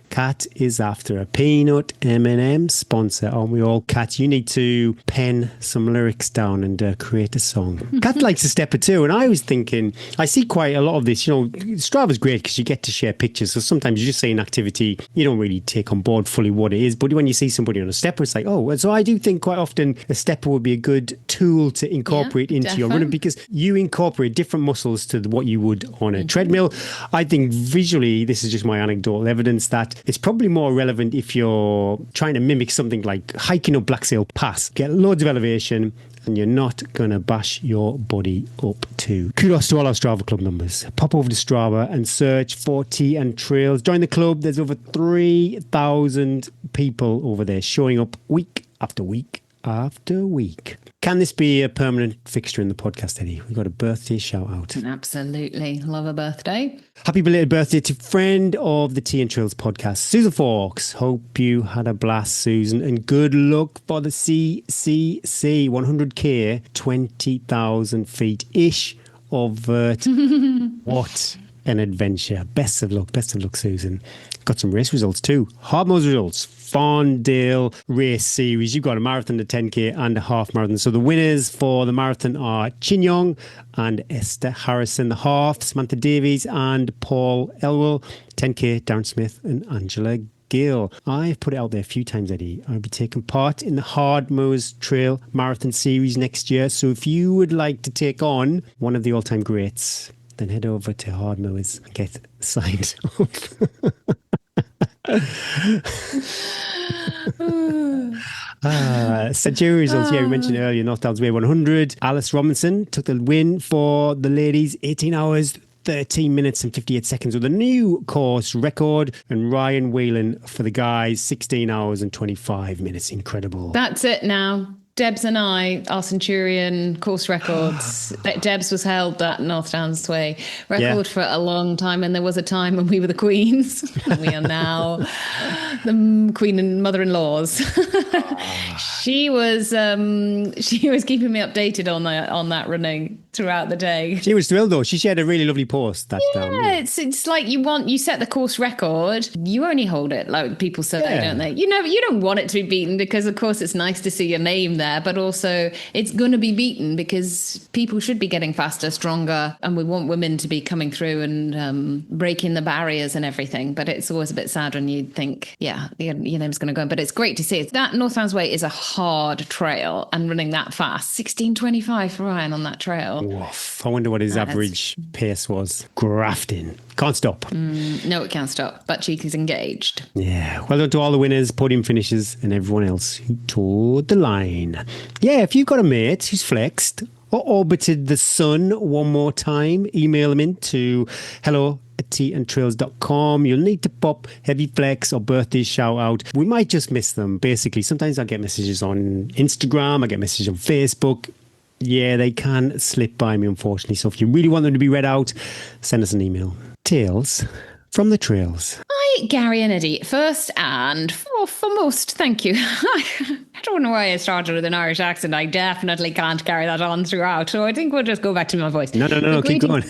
Kat is after a peanut M&M sponsor, aren't we all? Kat, you need to pen some lyrics down and create a song. Kat likes a stepper too, and I was thinking, I see quite a lot of this, Strava's great because you get to share pictures, so sometimes you just say an activity, you don't really take on board fully what it is, but when you see somebody on a stepper, it's like, oh, so I do think quite often a stepper would be a good tool to incorporate into your running because you incorporate different muscles to what you would on a treadmill. I think visually, this is just my anecdotal evidence that it's probably more relevant if you're trying to mimic something like hiking up Blacksail Pass. Get loads of elevation and you're not going to bash your body up too. Kudos to all our Strava Club members. Pop over to Strava and search for Tea and Trails. Join the club. There's over 3,000 people over there showing up week after week after week. Can this be a permanent fixture in the podcast, Eddie? We've got a birthday shout out. Absolutely. Love a birthday. Happy belated birthday to friend of the Tea and Trails podcast, Susan Fawkes. Hope you had a blast, Susan, and good luck for the CCC 100k, 20,000 feet-ish of vert. What an adventure. Best of luck, Susan. Got some race results too. Hardmore's results. Farndale race series. You've got a marathon, a 10k and a half marathon. So the winners for the marathon are Chin Yong and Esther Harrison. The half, Samantha Davies and Paul Elwell. 10k, Darren Smith and Angela Gill. I've put it out there a few times, Eddie. I'll be taking part in the Hardmore's Trail Marathon Series next year. So if you would like to take on one of the all-time greats, then head over to Hardmore's and get signed up. Centurion results. Yeah, we mentioned earlier North Downs Way 100. Alice Robinson took the win for the ladies, 18 hours 13 minutes and 58 seconds with a new course record, and Ryan Whelan for the guys, 16 hours and 25 minutes. Incredible. That's it now. Debs and I, our Centurion course records. Debs was held that North Downs Way record for a long time, and there was a time when we were the queens. We are now the queen and mother-in-laws. She was keeping me updated on that running throughout the day. She was thrilled though. She shared a really lovely post. It's like you set the course record, you only hold it, like people say, don't they? You don't want it to be beaten because of course it's nice to see your name there, but also it's going to be beaten because people should be getting faster, stronger, and we want women to be coming through and breaking the barriers and everything. But it's always a bit sad when you think, your name's going to go. But it's great to see it. That North Downs Way is a hard trail, and running that fast, 16:25 for Ryan on that trail. Woof. I wonder what his average pace was. Grafting. Can't stop. No, it can't stop. But Cheek is engaged. Yeah. Well done to all the winners, podium finishers, and everyone else who toured the line. Yeah, if you've got a mate who's flexed or orbited the sun one more time, email them in to hello@teaandtrails.com. You'll need to pop heavy flex or birthday shout out. We might just miss them, basically. Sometimes I get messages on Instagram, I get messages on Facebook. Yeah, they can slip by me, unfortunately. So if you really want them to be read out, send us an email. Tales from the Trails. Hi, Gary and Eddie. First and Foremost, thank you. I don't know why I started with an Irish accent. I definitely can't carry that on throughout. So I think we'll just go back to my voice. No, keep going.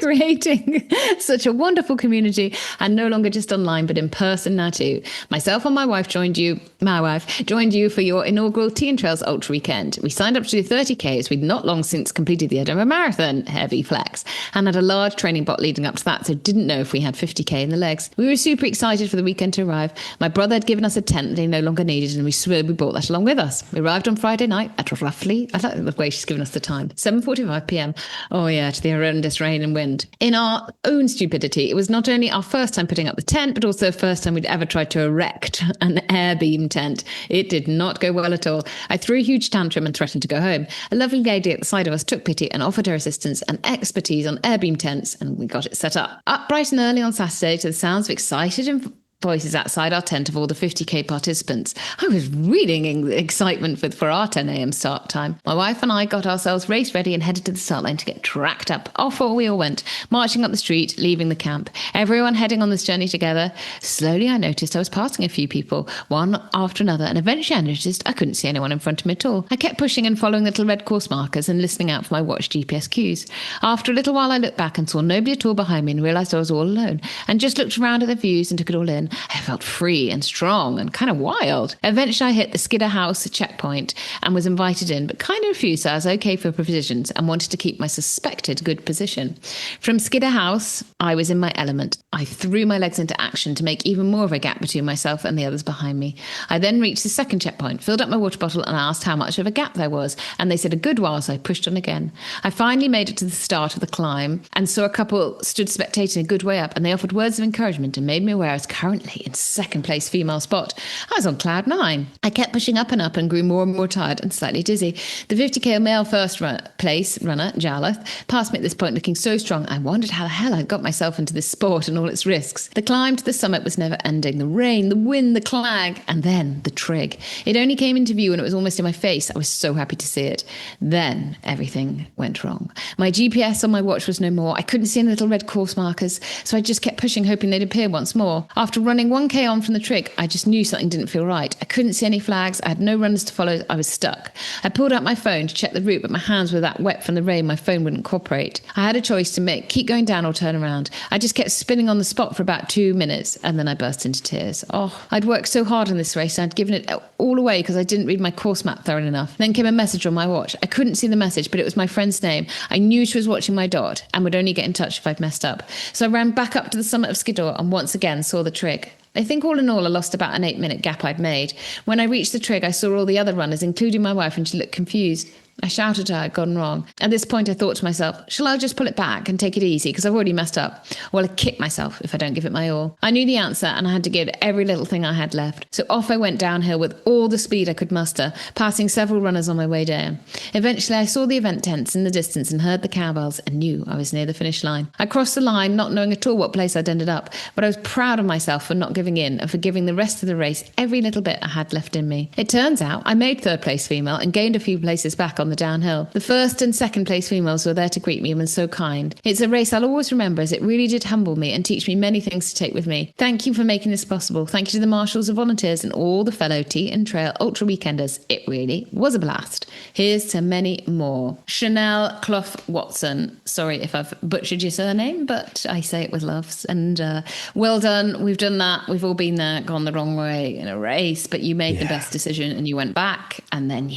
Creating such a wonderful community, and no longer just online, but in person now too. Myself and my wife joined you for your inaugural Tea and Trails Ultra Weekend. We signed up to do 30Ks. We'd not long since completed the Edinburgh Marathon, heavy flex, and had a large training bot leading up to that, so didn't know if we had 50K in the legs. We were super excited for the weekend to arrive. My brother had given us a tent that he no longer needed, and we brought that along with us. We arrived on Friday night at roughly, I like the way she's given us the time, 7:45 p.m. Oh yeah, to the horrendous rain and wind. In our own stupidity, it was not only our first time putting up the tent, but also the first time we'd ever tried to erect an air beam tent. It did not go well at all. I threw a huge tantrum and threatened to go home. A lovely lady at the side of us took pity and offered her assistance and expertise on air beam tents, and we got it set up. Up bright and early on Saturday to the sounds of excited and voices outside our tent of all the 50K participants. I was reeling excitement for our 10 a.m. start time. My wife and I got ourselves race ready and headed to the start line to get tracked up. Off we all went, marching up the street, leaving the camp. Everyone heading on this journey together. Slowly I noticed I was passing a few people, one after another, and eventually I noticed I couldn't see anyone in front of me at all. I kept pushing and following the little red course markers and listening out for my watch GPS cues. After a little while I looked back and saw nobody at all behind me and realised I was all alone, and just looked around at the views and took it all in. I felt free and strong and kind of wild. Eventually I hit the Skidder House checkpoint and was invited in, but kind of refused, so I was okay for provisions and wanted to keep my suspected good position. From Skidder House, I was in my element. I threw my legs into action to make even more of a gap between myself and the others behind me. I then reached the second checkpoint, filled up my water bottle and asked how much of a gap there was, and they said a good while, so I pushed on again. I finally made it to the start of the climb and saw a couple stood spectating a good way up, and they offered words of encouragement and made me aware I was currently in second place female spot. I was on cloud 9. I kept pushing up and grew more and more tired and slightly dizzy. The 50K male place runner, Jarlath, passed me at this point looking so strong I wondered how the hell I'd got myself into this sport and all its risks. The climb to the summit was never ending. The rain, the wind, the clag, and then the trig. It only came into view when it was almost in my face. I was so happy to see it. Then everything went wrong. My GPS on my watch was no more. I couldn't see any little red course markers, so I just kept pushing, hoping they'd appear once more. After running 1K on from the trig, I just knew something didn't feel right. I couldn't see any flags. I had no runners to follow. I was stuck. I pulled out my phone to check the route, but my hands were that wet from the rain, my phone wouldn't cooperate. I had a choice to make, keep going down or turn around. I just kept spinning on the spot for about 2 minutes, and then I burst into tears. I'd worked so hard on this race, and I'd given it all away because I didn't read my course map thoroughly enough. Then came a message on my watch. I couldn't see the message, but it was my friend's name. I knew she was watching my dot and would only get in touch if I'd messed up. So I ran back up to the summit of Skiddaw and once again saw the trig. I think all in all, I lost about an 8-minute gap I'd made. When I reached the trig, I saw all the other runners, including my wife, and she looked confused. I shouted to her I'd gone wrong. At this point, I thought to myself, shall I just pull it back and take it easy because I've already messed up? Well, I'll kick myself if I don't give it my all. I knew the answer and I had to give it every little thing I had left. So off I went downhill with all the speed I could muster, passing several runners on my way down. Eventually, I saw the event tents in the distance and heard the cowbells and knew I was near the finish line. I crossed the line, not knowing at all what place I'd ended up, but I was proud of myself for not giving in and for giving the rest of the race every little bit I had left in me. It turns out I made third place female and gained a few places back on the downhill. The first and second place females were there to greet me and were so kind. It's a race I'll always remember as it really did humble me and teach me many things to take with me. Thank you for making this possible. Thank you to the marshals and volunteers and all the fellow Tea and Trail Ultra Weekenders. It really was a blast. Here's to many more. Chanel Clough Watson. Sorry if I've butchered your surname, but I say it with love. And well done. We've done that. We've all been there, gone the wrong way in a race, but you made the best decision and you went back and then,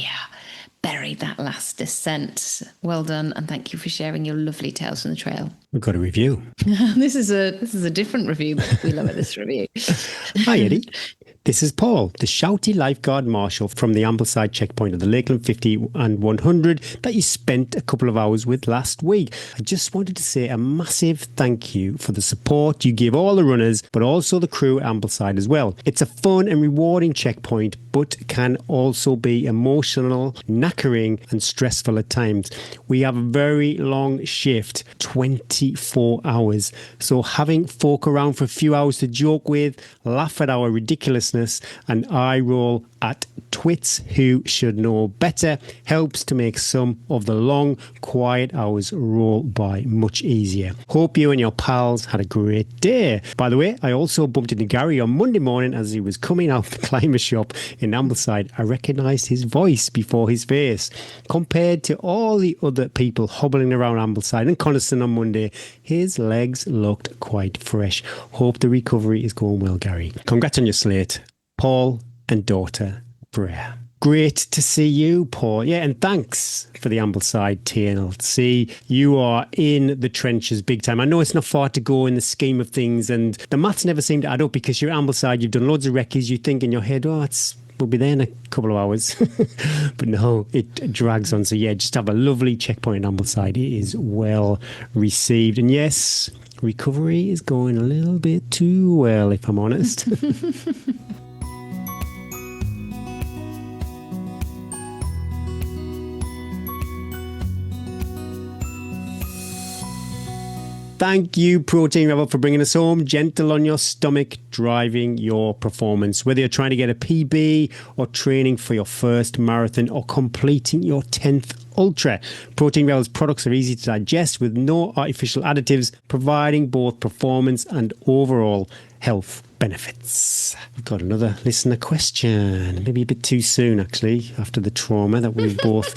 buried that last descent. Well done, and thank you for sharing your lovely tales from the trail. We've got a review. This is a different review, but we love it, this review. Hi, Eddie. This is Paul, the shouty lifeguard marshal from the Ambleside checkpoint of the Lakeland 50 and 100 that you spent a couple of hours with last week. I just wanted to say a massive thank you for the support you give all the runners, but also the crew at Ambleside as well. It's a fun and rewarding checkpoint, but can also be emotional, knackering and stressful at times. We have a very long shift, 24 hours. So having folk around for a few hours to joke with, laugh at our ridiculousness and eye roll at Twits, who should know better, helps to make some of the long, quiet hours roll by much easier. Hope you and your pals had a great day. By the way, I also bumped into Gary on Monday morning as he was coming out of the climber shop in Ambleside. I recognised his voice before his face. Compared to all the other people hobbling around Ambleside and Coniston on Monday, his legs looked quite fresh. Hope the recovery is going well, Gary. Congrats on your slate, Paul and daughter Brea. Great to see you, Paul. Yeah, and thanks for the Ambleside TNLC. You are in the trenches big time. I know it's not far to go in the scheme of things, and the maths never seem to add up because you're Ambleside, you've done loads of recce's, you think in your head, we'll be there in a couple of hours. But no, it drags on. So yeah, just have a lovely checkpoint in Ambleside. It is well received. And yes, recovery is going a little bit too well, if I'm honest. Thank you, Protein Rebel, for bringing us home. Gentle on your stomach, driving your performance. Whether you're trying to get a PB or training for your first marathon or completing your 10th Ultra, Protein Rebel's products are easy to digest with no artificial additives, providing both performance and overall health benefits. We've got another listener question. Maybe a bit too soon, actually, after the trauma that we've both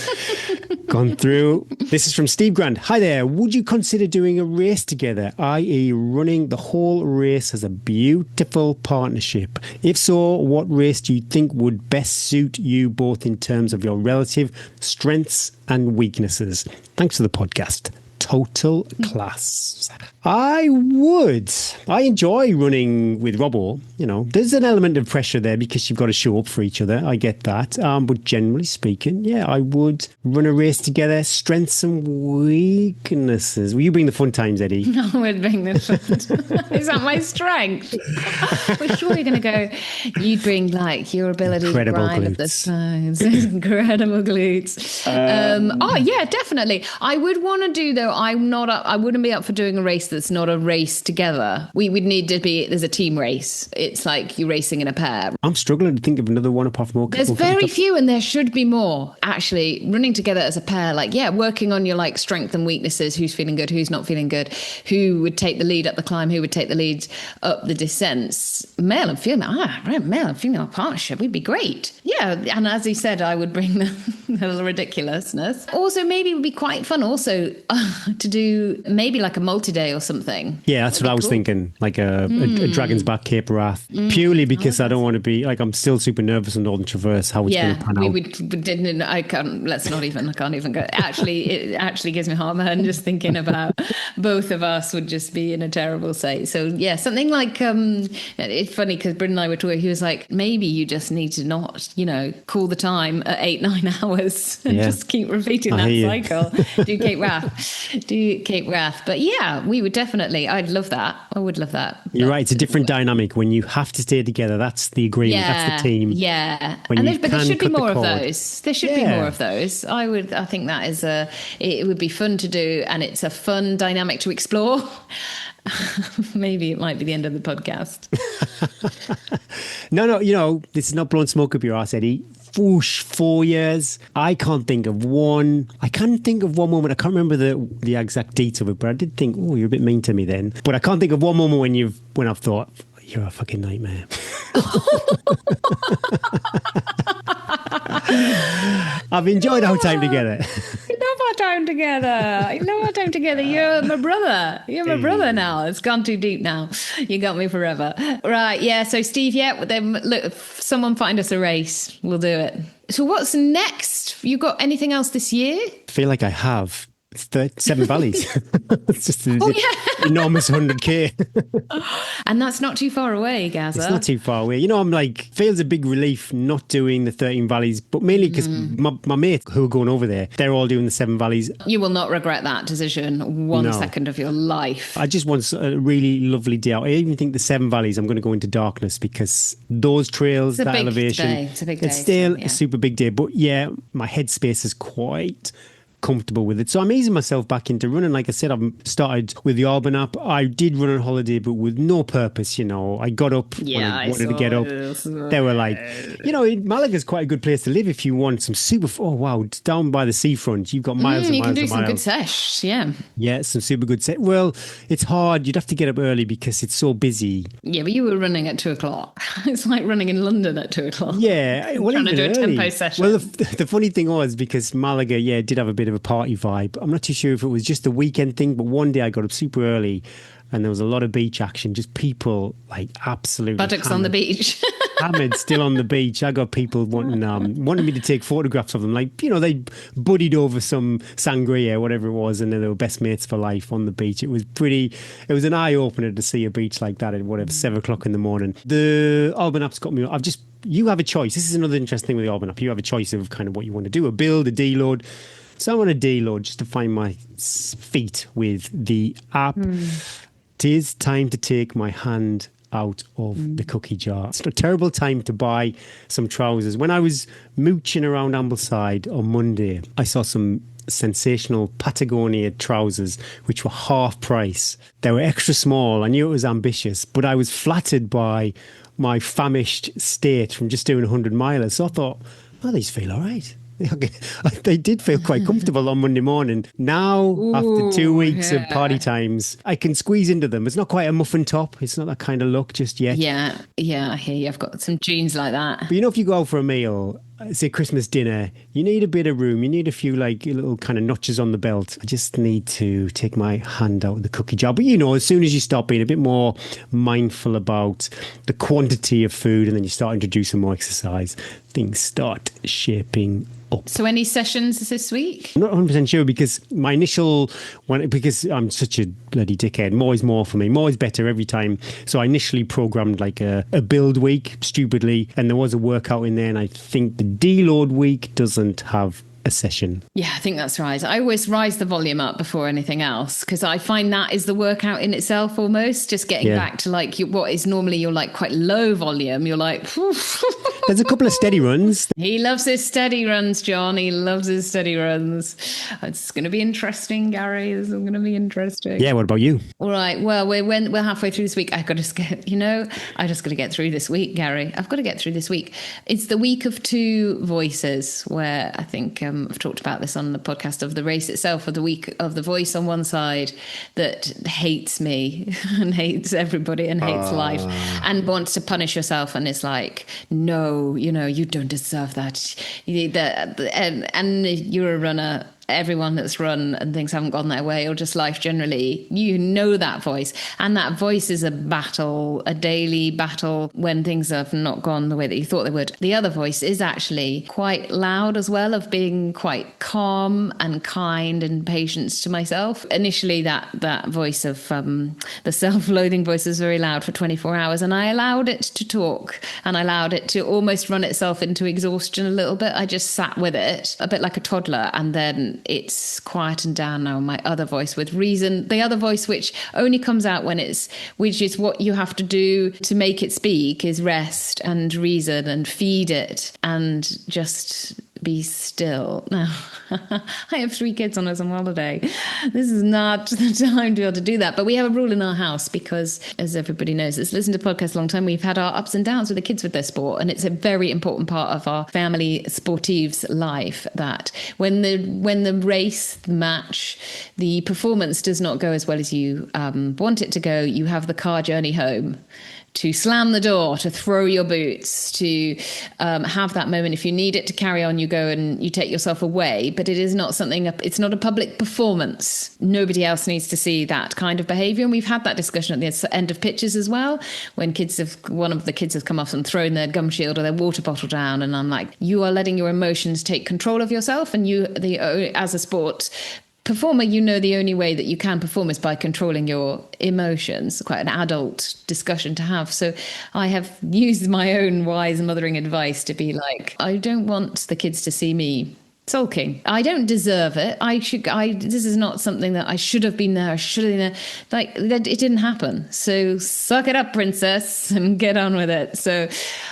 gone through. This is from Steve Grant. Hi there. Would you consider doing a race together, i.e. running the whole race as a beautiful partnership? If so, what race do you think would best suit you both in terms of your relative strengths and weaknesses? Thanks for the podcast. Total class. I would. I enjoy running with Robbo. There's an element of pressure there because you've got to show up for each other. I get that. But generally speaking, yeah, I would run a race together. Strengths and weaknesses. Will you bring the fun times, Eddie? No, I would bring the fun. Is that my strength? We're surely going to go. You'd bring your ability incredible to grind glutes. up the sides. Incredible glutes. Yeah, definitely. I would want to do though. I wouldn't be up for doing a race that's not a race together. We would need to be, there's a team race. It's like you're racing in a pair. I'm struggling to think of another one apart from There's very few and there should be more. Actually, running together as a pair, working on your strength and weaknesses, who's feeling good, who's not feeling good, who would take the lead up the climb, who would take the lead up the descents. Male and female partnership would be great. Yeah, and as he said, I would bring the ridiculousness. Also, maybe it would be quite fun also to do maybe a multi-day or something. Yeah, that's what I was thinking. A Dragon's Back Cape Wrath. Purely because I don't want to be, I'm still super nervous on Northern Traverse, how it's going to pan out. I can't even go. Actually, it actually gives me heartburn just thinking about both of us would just be in a terrible state. So yeah, something it's funny because Bryn and I were talking, he was like, maybe you just need to not, call the time at 8-9 hours and just keep repeating that cycle. Do Cape Wrath. But yeah, we would definitely, I'd love that. I would love that. You're right. It's a different dynamic when you have to stay together. That's the agreement. That's the team. Yeah. But there should be more of those. There should be more of those. I think that is it would be fun to do, and it's a fun dynamic to explore. Maybe it might be the end of the podcast. No, this is not blowing smoke up your arse, Eddie. Whoosh, 4 years. I can't think of one. I can't think of one moment. I can't remember the exact date of it, but I did think, you're a bit mean to me then. But I can't think of one moment when I've thought, you're a fucking nightmare. I've enjoyed our time together. I love our time together. You're my brother. You're my brother now. It's gone too deep now. You got me forever. Right, yeah. So Steve, then look, if someone find us a race, we'll do it. So what's next? You got anything else this year? I feel like I have. It's 7 Valleys. It's just an enormous 100k. And that's not too far away, Gaza. It's not too far away. I'm feels a big relief not doing the 13 Valleys, but mainly because my mates who are going over there, they're all doing the 7 Valleys. You will not regret that decision one second of your life. I just want a really lovely day out. I even think the 7 Valleys, I'm going to go into darkness because those trails, that elevation, it's a big day. It's still a super big day. But yeah, my headspace is quite comfortable with it. So I'm easing myself back into running. Like I said, I've started with the Alban app. I did run on holiday, but with no purpose, I got up when I wanted to get up. They were like, Malaga's quite a good place to live if you want some super, oh wow, it's down by the seafront. You've got miles and you miles can do and some miles. good sesh, yeah. Yeah, some super good set. Well, it's hard. You'd have to get up early because it's so busy. Yeah, but you were running at 2:00. It's like running in London at 2:00. Yeah, well, trying to do a early. tempo session. Well, the funny thing was, because Malaga, did have a bit of a party vibe. I'm not too sure if it was just the weekend thing, but one day I got up super early and there was a lot of beach action, just people like absolutely buttocks on the beach. Hammered still on the beach. I got people wanting me to take photographs of them. Like, they buddied over some sangria, whatever it was, and then they were best mates for life on the beach. It was an eye-opener to see a beach like that at 7 o'clock in the morning. The Alban app's got me. You have a choice. This is another interesting thing with the Alban app. You have a choice of kind of what you want to do, a build, a deload. So I want a deload just to find my feet with the app. It is time to take my hand out of the cookie jar. It's a terrible time to buy some trousers. When I was mooching around Ambleside on Monday, I saw some sensational Patagonia trousers, which were half price. They were extra small. I knew it was ambitious, but I was flattered by my famished state from just doing 100 milers. So I thought, these feel all right. They did feel quite comfortable on Monday morning. Now, after 2 weeks of party times, I can squeeze into them. It's not quite a muffin top. It's not that kind of look just yet. Yeah, I hear you. I've got some jeans like that. But if you go out for a meal, say Christmas dinner, you need a bit of room. You need a few little kind of notches on the belt. I just need to take my hand out of the cookie jar. But as soon as you start being a bit more mindful about the quantity of food and then you start introducing more exercise, things start shaping up. So any sessions this week? I'm not 100% sure because my initial one, because I'm such a bloody dickhead, more is more for me. More is better every time. So I initially programmed like a build week, stupidly, and there was a workout in there, and I think the deload week doesn't have a session. Yeah, I think that's right. I always rise the volume up before anything else because I find that is the workout in itself almost, just getting back to what is normally your quite low volume. You're like, there's a couple of steady runs. He loves his steady runs, John. He loves his steady runs. It's going to be interesting, Gary. This is going to be interesting. Yeah, what about you? All right. Well, we're halfway through this week. I just got to get through this week, Gary. I've got to get through this week. It's the week of two voices where I think I've talked about this on the podcast of the race itself, of the week of the voice on one side that hates me and hates everybody and hates life and wants to punish yourself and is like, no, you don't deserve that. And you're a runner. Everyone that's run and things haven't gone their way, or just life generally, that voice. And that voice is a battle, a daily battle when things have not gone the way that you thought they would. The other voice is actually quite loud as well, of being quite calm and kind and patient to myself. Initially, that voice of the self-loathing voice was very loud for 24 hours, and I allowed it to talk and I allowed it to almost run itself into exhaustion a little bit. I just sat with it a bit like a toddler, and then it's quietened down now. My other voice with reason, the other voice which only comes out which is what you have to do to make it speak, is rest and reason and feed it and just be still. Now, I have 3 kids on a summer holiday. This is not the time to be able to do that. But we have a rule in our house because, as everybody knows, that's listened to podcasts a long time, we've had our ups and downs with the kids with their sport. And it's a very important part of our family sportive's life that when the race, the match, the performance does not go as well as you want it to go, you have the car journey home to slam the door, to throw your boots, to have that moment. If you need it to carry on, you go and you take yourself away. But it is not it's not a public performance. Nobody else needs to see that kind of behaviour. And we've had that discussion at the end of pitches as well, when one of the kids has come off and thrown their gum shield or their water bottle down. And I'm like, you are letting your emotions take control of yourself. And as a sport performer, the only way that you can perform is by controlling your emotions. Quite an adult discussion to have. So I have used my own wise mothering advice to be like, I don't want the kids to see me sulking. I don't deserve it. This is not something that I should have been there. I should have been there. Like, it didn't happen. So suck it up, princess, and get on with it. So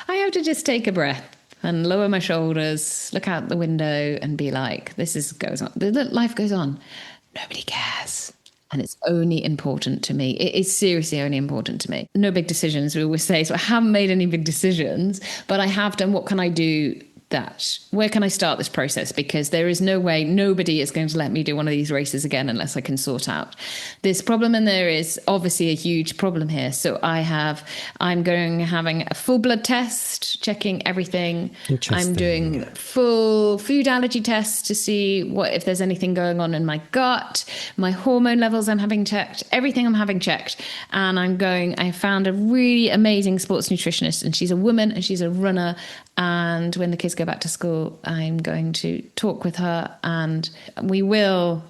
I have to just take a breath. and lower my shoulders, look out the window and be like, goes on. Life goes on. Nobody cares. And it's only important to me. It is seriously only important to me. No big decisions, we always say. So I haven't made any big decisions, but I have done. What can I do? Where can I start this process? Because there is no way, nobody is going to let me do one of these races again unless I can sort out this problem. And there is obviously a huge problem here. So I'm having a full blood test, checking everything. I'm doing full food allergy tests to see if there's anything going on in my gut, my hormone levels I'm having checked, everything I'm having checked. And I found a really amazing sports nutritionist, and she's a woman and she's a runner. And when the kids go back to school, I'm going to talk with her and we will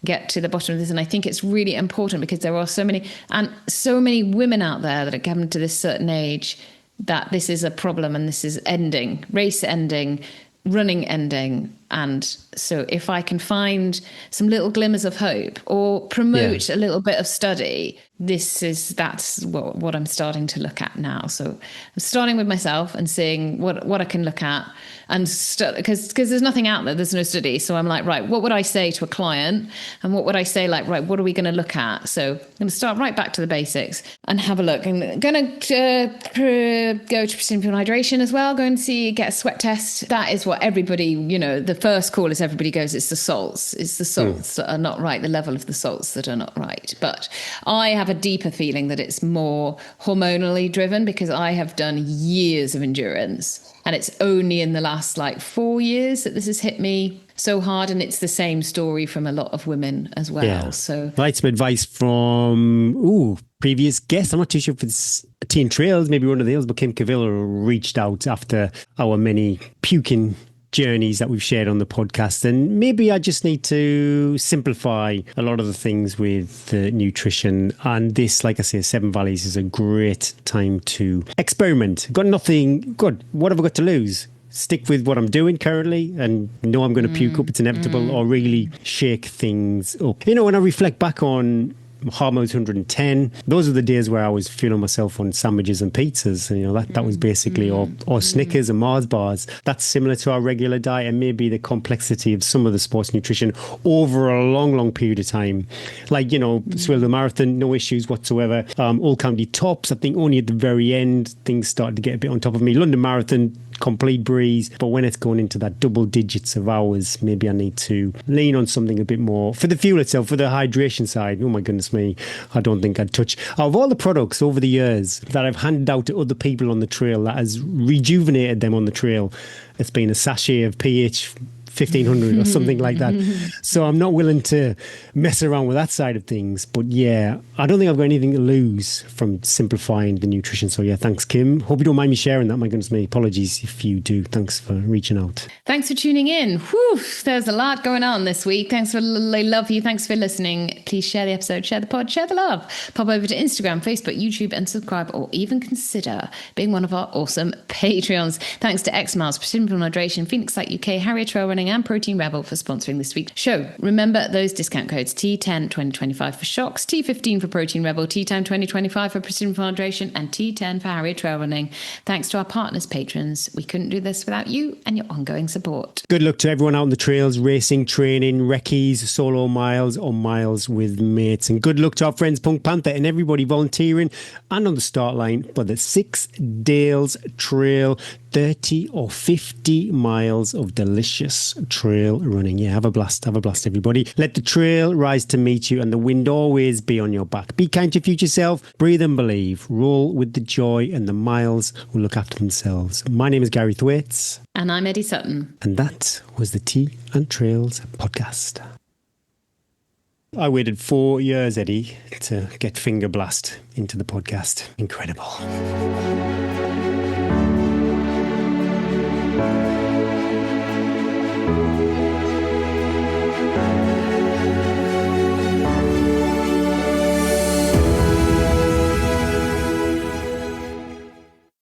get to the bottom of this. And I think it's really important because there are so many women out there that are coming to this certain age that this is a problem, and this is ending, race ending, running ending. And so if I can find some little glimmers of hope or promote a little bit of study, that's what I'm starting to look at now. So I'm starting with myself and seeing what I can look at, and because there's nothing out there, there's no study. So I'm like, right, what would I say to a client, and what would I say, like, right, what are we going to look at? So I'm going to start right back to the basics and have a look. I'm going to go to simple hydration as well, go and get a sweat test. That is what everybody, the first call is everybody goes, it's the salts that are not right, the level of the salts that are not right. But I have a deeper feeling that it's more hormonally driven, because I have done years of endurance, and it's only in the last 4 years that this has hit me so hard. And it's the same story from a lot of women as well. Yeah. So I had some advice from previous guest. I'm not too sure if it's Teen Trails, maybe one of those, but Kim Cavilla reached out after our many puking journeys that we've shared on the podcast, and maybe I just need to simplify a lot of the things with nutrition. And this, like I say, 7 Valleys is a great time to experiment. Got nothing good. What have I got to lose? Stick with what I'm doing currently and know I'm going to puke up, it's inevitable, or really shake things up. When I reflect back on Hormones 110, those are the days where I was feeling myself on sandwiches and pizzas, and that was basically or Snickers and Mars bars. That's similar to our regular diet, and maybe the complexity of some of the sports nutrition over a long period of time. Like, Swindon Marathon, no issues whatsoever. All County Tops, I think only at the very end things started to get a bit on top of me. London Marathon, complete breeze, but when it's going into that double digits of hours, maybe I need to lean on something a bit more for the fuel itself, for the hydration side. Oh my goodness me, I don't think I'd touch. Out of all the products over the years that I've handed out to other people on the trail that has rejuvenated them on the trail, it's been a sachet of pH 1500 or something like that. So I'm not willing to mess around with that side of things. But yeah, I don't think I've got anything to lose from simplifying the nutrition. So yeah, thanks, Kim. Hope you don't mind me sharing that. My goodness me, apologies if you do. Thanks for reaching out. Thanks for tuning in. Whew, there's a lot going on this week. I love you. Thanks for listening. Please share the episode, share the pod, share the love. Pop over to Instagram, Facebook, YouTube, and subscribe, or even consider being one of our awesome Patreons. Thanks to X Miles, Simple Hydration, Phoenix Light UK, Harrier Trail Running, and Protein Rebel for sponsoring this week's show. Remember those discount codes: T10 2025 for Shocks, T15 for Protein Rebel, T10 2025 for Precision Hydration, and T10 for Harrier Trail Running. Thanks to our partners, patrons. We couldn't do this without you and your ongoing support. Good luck to everyone out on the trails, racing, training, recce's, solo miles, or miles with mates. And good luck to our friends Punk Panther and everybody volunteering and on the start line for the 6 Dales Trail, 30 or 50 miles of delicious trail running. Yeah, have a blast, everybody. Let the trail rise to meet you and the wind always be on your back. Be kind to your future self, breathe and believe, roll with the joy, and the miles will look after themselves. My name is Gary Thwaites. And I'm Eddie Sutton. And that was the Tea and Trails podcast. I waited 4 years, Eddie, to get Finger Blast into the podcast. Incredible.